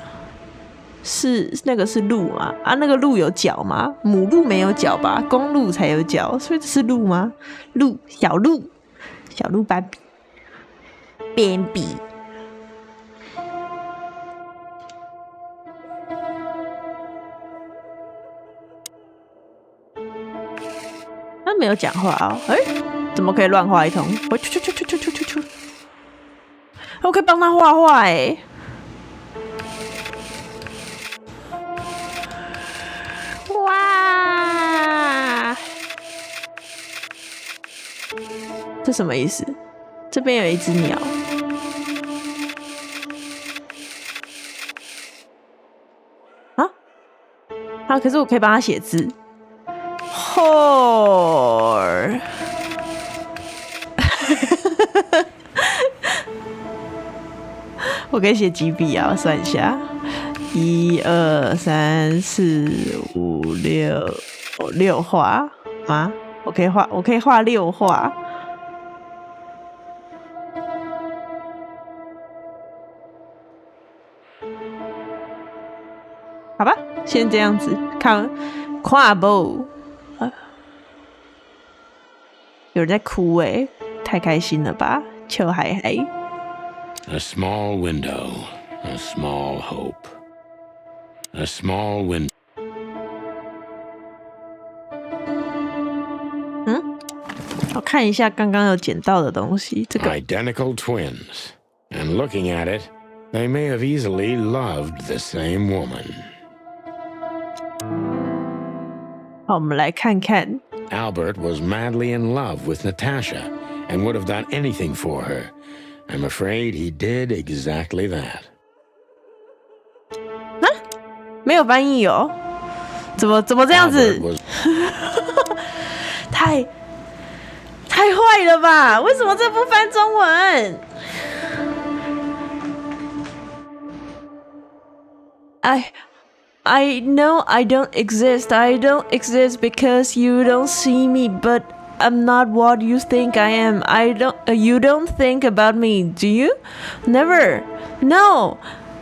那个是鹿吗？那个鹿有脚吗？母鹿没有脚吧？公鹿才有脚，所以这是鹿吗？小鹿斑比。边比，他没有讲话哦。怎么可以乱画一通？我可以帮他画画哇！这什么意思？这边有一只鸟。可是我可以帮他写字。whore 我可以写几笔啊？我算一下，1、2、3、4、5、6画吗？我可以画6画。好吧，先这样子看不。有人在哭太开心了吧？秋海海。A small window, a small hope, a small window. 我看一下刚刚有捡到的东西，这个 Identical twins, and looking at it, they may have easily loved the same woman. 好，我们来看看。Albert was madly in love with Natasha and would have done anything for her. I'm afraid he did exactly that. 没有翻译哦，怎么这样子？太坏了吧？为什么这不翻中文？I know I don't exist. I don't exist because you don't see me, but I'm not what you think I am. You don't think about me, do you? Never. No.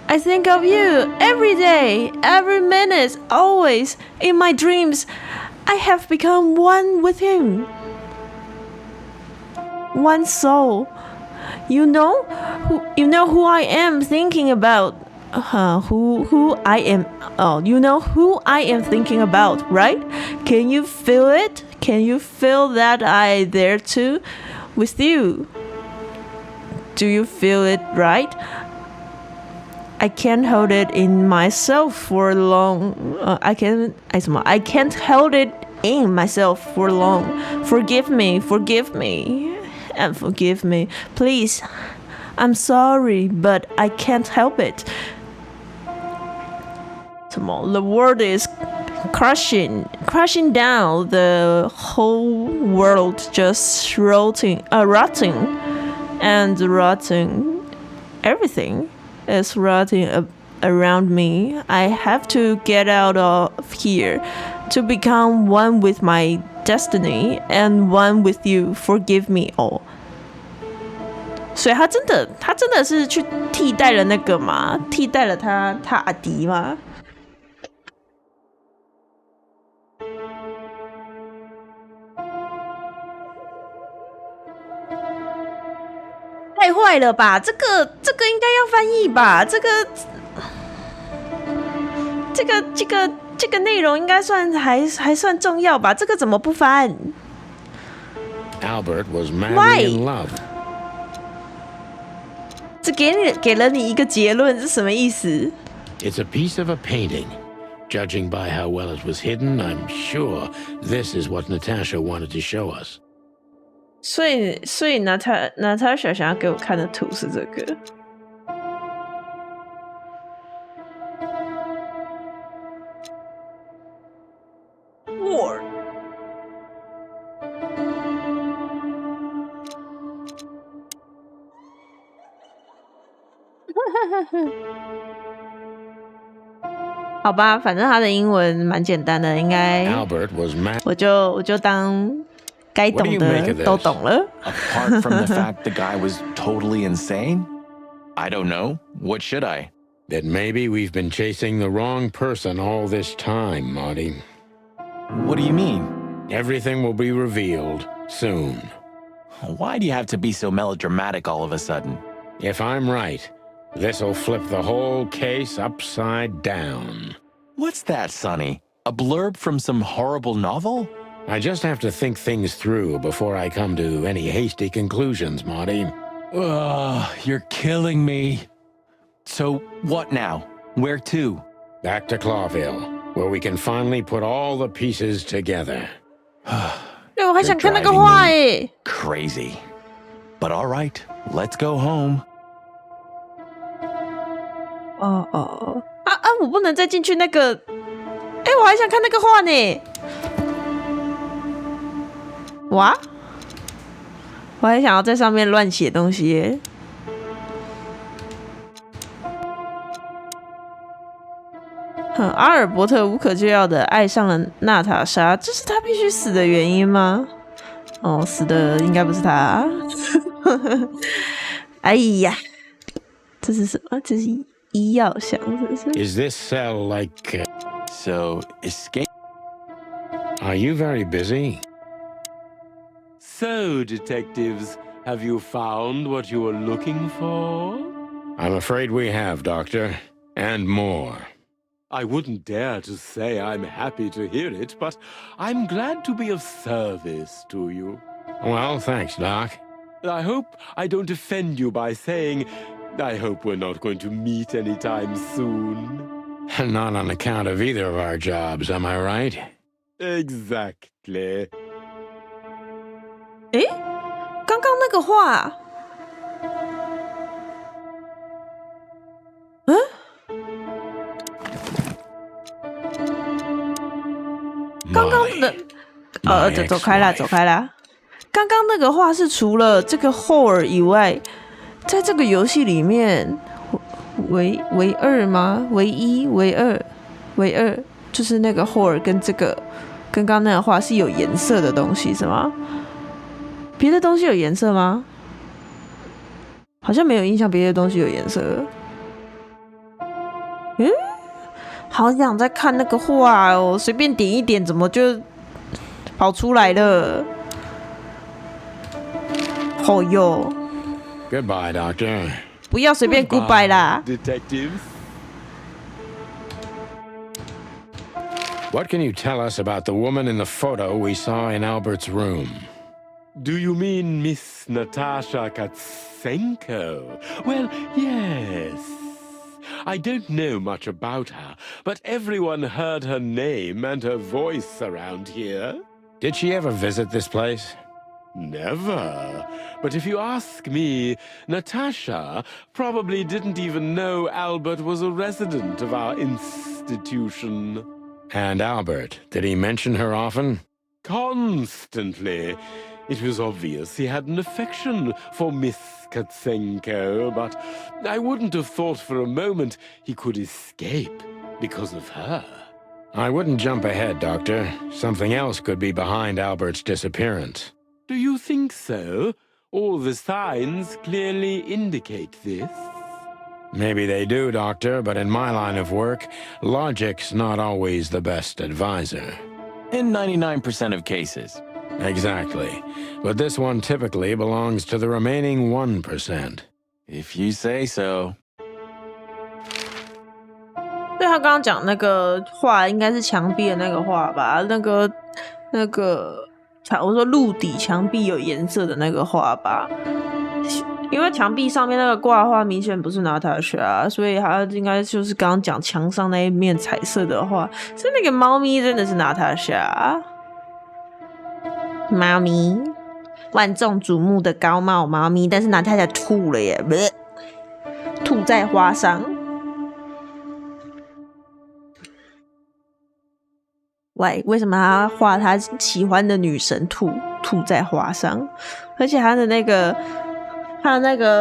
I think of you every day, every minute, always. In my dreams, I have become one with him. One soul. You know who I am thinking about. Who I am. Oh, you know who I am thinking about, right? Can you feel it? Can you feel that I there too with you? Do you feel it, right? I can't hold it in myself for long. I can't hold it in myself for long. Forgive me, and forgive me. Please, I'm sorry, but I can't help it. 什么 The world is crashing down. The whole world just rotting. Everything is rotting around me. I have to get out of here to become one with my destiny and one with you. Forgive me all. 所以他真的是去替代了那个吗？替代了他阿迪吗？太坏了吧！这个应该要翻译吧？这个内容应该还算重要吧？这个怎么不翻 Albert was madly in love. 这给了你一个结论，是什么意思？ It's a piece of a painting. Judging by how well it was hidden, I'm sure this is what Natasha wanted to show us. 所以Natasha 想要给我看的图是这个。War。好吧，反正他的英文蛮简单的，应该 Albert was mad. 我就当该懂的都懂了。Apart from the fact the guy was totally insane? I don't know. What should I? That maybe we've been chasing the wrong person all this time, Marty. What do you mean? Everything will be revealed soon. Why do you have to be so melodramatic all of a sudden? If I'm right, this'll flip the whole case upside down. What's that, Sonny? A blurb from some horrible novel? I just have to think things through before I come to any hasty conclusions, Marty. Ugh, you're killing me. So, what now? Where to? Back to Clawville, where we can finally put all the pieces together. 对，我还想看那个画诶。Crazy. But all right, let's go home. 我不能再进去那个。我还想看那个画呢。哇！我还想要在上面乱写东西耶。阿尔伯特无可救药的爱上了娜塔莎，这是他必须死的原因吗？哦，死的应该不是他。哎呀，这是什么？这是医药箱，是不是 Is this cell like... So, escape. Are you very busy? So, detectives, have you found what you were looking for? I'm afraid we have, Doctor. And more. I wouldn't dare to say I'm happy to hear it, but I'm glad to be of service to you. Well, thanks, Doc. I hope I don't offend you by saying I hope we're not going to meet anytime soon. Not on account of either of our jobs, am I right? Exactly. 刚刚那个画，刚刚的走开啦。刚刚那个画是除了这个 whore 以外，在这个游戏里面唯二吗？唯二，就是那个 whore 跟这个跟刚刚那个画是有颜色的东西是吗？别的东西有颜色吗？好像没有印象别的东西有颜色。好想再看那个画哦，随便点一点，怎么就跑出来了？哦哟 Goodbye, Doctor. 不要随便 goodbye 啦。 Detectives. What can you tell us about the woman in the photo we saw in Albert's room? Do you mean Miss Natasha Katsenko? Well, yes. I don't know much about her, but everyone heard her name and her voice around here. Did she ever visit this place? Never. But if you ask me, Natasha probably didn't even know Albert was a resident of our institution. And Albert, did he mention her often? Constantly. It was obvious he had an affection for Miss Katsenko, but I wouldn't have thought for a moment he could escape because of her. I wouldn't jump ahead, Doctor. Something else could be behind Albert's disappearance. Do you think so? All the signs clearly indicate this. Maybe they do, Doctor, but in my line of work, logic's not always the best advisor. In 99% of cases. Exactly. But this one typically belongs to the remaining 1%. If you say so. 对他刚刚讲那个画应该是墙壁的那个画吧？那个我说陆底墙壁有颜色的那个画吧？因为墙壁上面那个挂画明显不是Natasha，所以他应该就是刚刚讲墙上那一面彩色的画，所以那个猫咪真的是Natasha。猫咪，万众瞩目的高帽猫咪，但是Natasha吐了耶，吐在花上。喂，为什么他画他喜欢的女神吐在花上？而且他的那个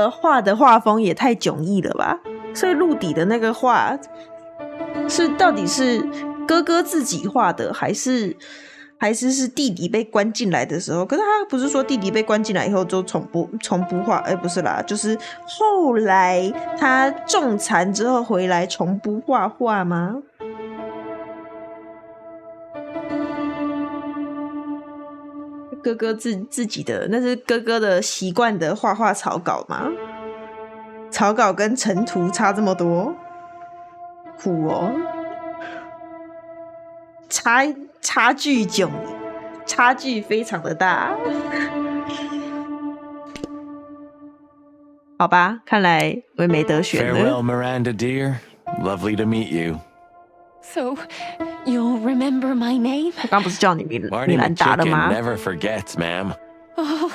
画的画风也太迥异了吧？所以陆底的那个画到底是哥哥自己画的，还是弟弟被关进来的时候？可是他不是说弟弟被关进来以后就重播画？不是啦，就是后来他重残之后回来重播画画吗？哥哥自己的，那是哥哥的习惯的画草稿吗？草稿跟成图差这么多，酷哦！差距非常的大。好吧，看来我也没得选了。 Farewell, Miranda dear. Lovely to meet you. So, you'll remember my name? 我刚不是叫你米 Marty 兰达了 McChicken 吗？ never forgets, ma'am. Oh,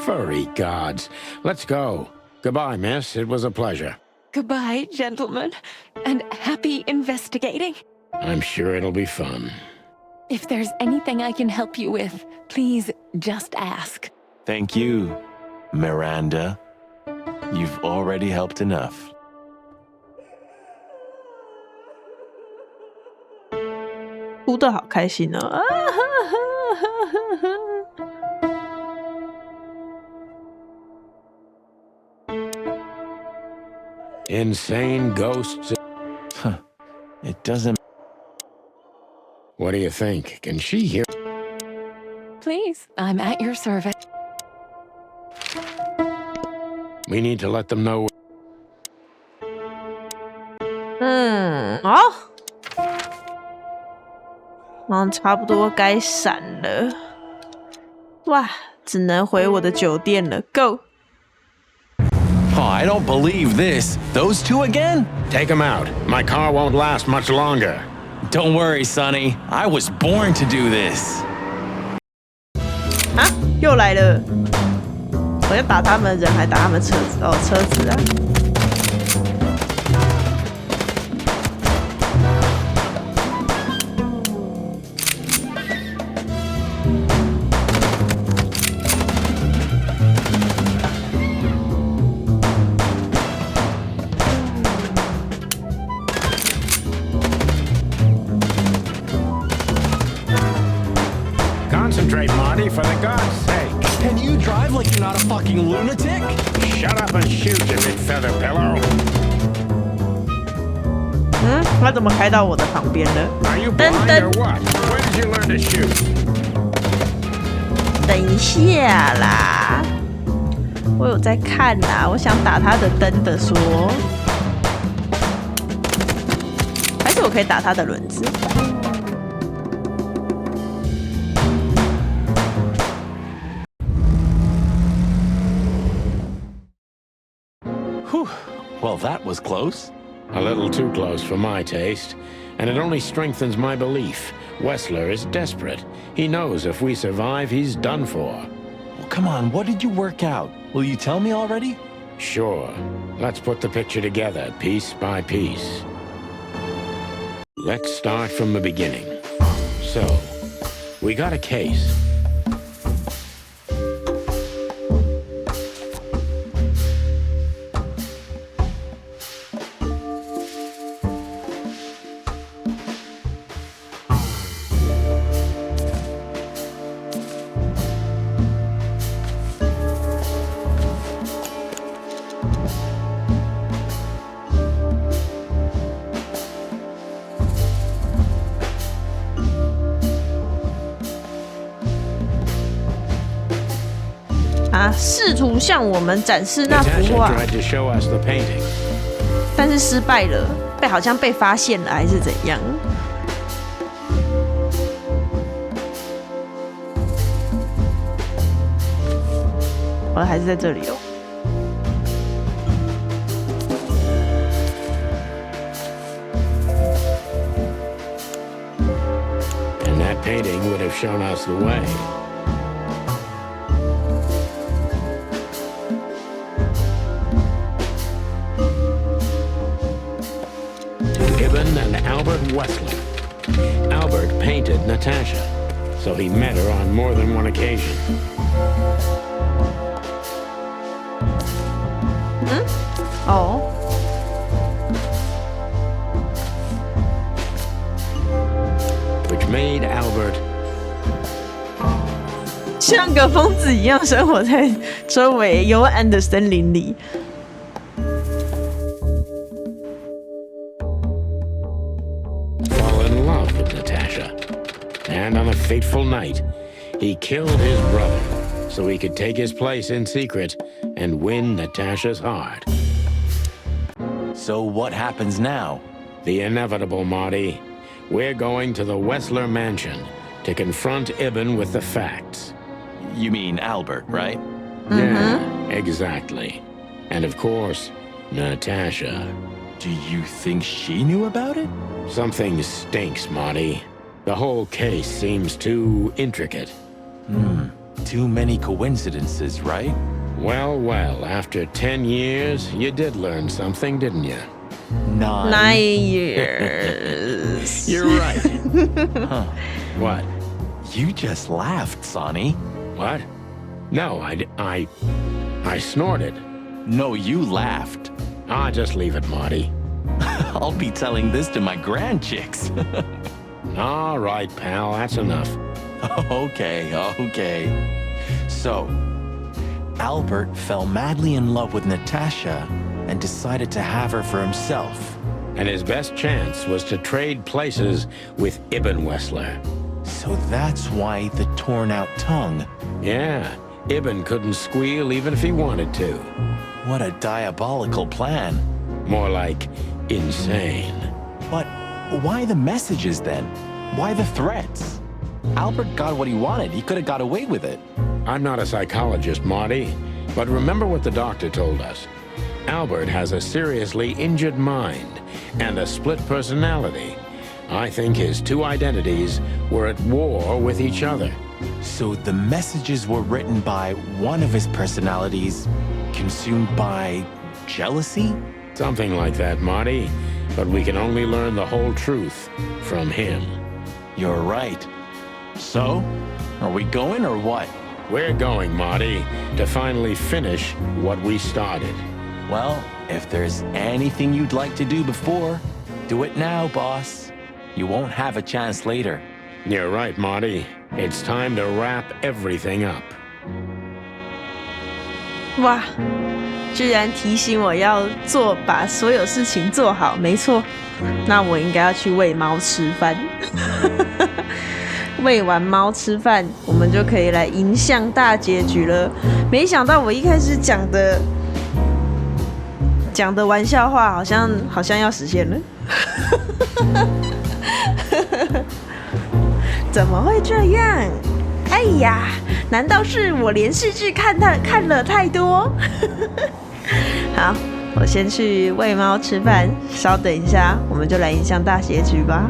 Furry gods. Let's go. Goodbye, miss. It was a pleasure. goodbye, gentlemen, and happy investigating. I'm sure it'll be fun. If there's anything I can help you with, please just ask. Thank you, Miranda. You've already helped enough. 哭得好开心哦！ Insane ghosts. It doesn't... What do you think? Can she hear? Please, I'm at your service. We need to let them know. 差不多该闪了。哇，只能回我的酒店了。Go！ Oh, I don't believe this. Those two again? Take them out. My car won't last much longer. Don't worry, Sonny. I was born to do this. 啊，又来了！我要打他们人，还打他们车子？哦，车子啊！ Concentrate, Marty, for the God's sake. Can you drive like you're not a fucking lunatic? Shut up and shoot, you big feather pillow. 他怎么开到我的旁边了？ Are you blind or what? Where did you learn to shoot? 等一下啦，我有在看啦，我想打他的灯的说，还是我可以打他的轮子？ Whew. Well, that was close. A little too close for my taste, and it only strengthens my belief. Wessler is desperate. He knows if we survive, he's done for. Well, come on, what did you work out? Will you tell me already? Sure. Let's put the picture together, piece by piece. Let's start from the beginning. So, we got a case.试图向我们展示那幅 Natasha 画， tried to show us the painting. 但是失败了，好像被发现了还是怎样？还是在这里哦。And that painting would have shown us the way. Ibn and Albert Wessler. Albert painted Natasha, so he met her on more than one occasion. Which made Albert 像个疯子一样生活在周围幽暗的森林里。fall in love with Natasha. And on a fateful night, he killed his brother so he could take his place in secret and win Natasha's heart. So what happens now? The inevitable, Marty. We're going to the Wessler mansion to confront Ibn with the facts. You mean Albert, right? Yeah, exactly. And of course, Natasha. Do you think she knew about it? Something stinks, Marty. The whole case seems too intricate. Too many coincidences, right? Well, after 10 years, you did learn something, didn't you? 9 years. You're right. Huh. What? You just laughed, Sonny. What? No, I snorted. No, you laughed. Just leave it, Marty. I'll be telling this to my grandchicks. All right, pal, that's enough. Okay. So, Albert fell madly in love with Natasha and decided to have her for himself. And his best chance was to trade places with Ibn Wessler. So that's why the torn-out tongue. Yeah, Ibn couldn't squeal even if he wanted to. What a diabolical plan. More like insane. But why the messages then? Why the threats? Albert got what he wanted. He could have got away with it. I'm not a psychologist, Marty, but remember what the doctor told us. Albert has a seriously injured mind and a split personality. I think his two identities were at war with each other. So the messages were written by one of his personalities, consumed by jealousy? Something like that, Marty. But we can only learn the whole truth from him. You're right. So, are we going or what? We're going, Marty, to finally finish what we started. Well, if there's anything you'd like to do before, do it now, boss. You won't have a chance later. You're right, Marty. It's time to wrap everything up. 哇，居然提醒我要把所有事情做好，没错，那我应该要去喂猫吃饭。喂完猫吃饭，我们就可以来迎向大结局了。没想到我一开始讲的玩笑话，好像要实现了。怎么会这样？哎呀，难道是我连续剧看了太多？好，我先去喂猫吃饭，稍等一下，我们就来迎向大结局吧。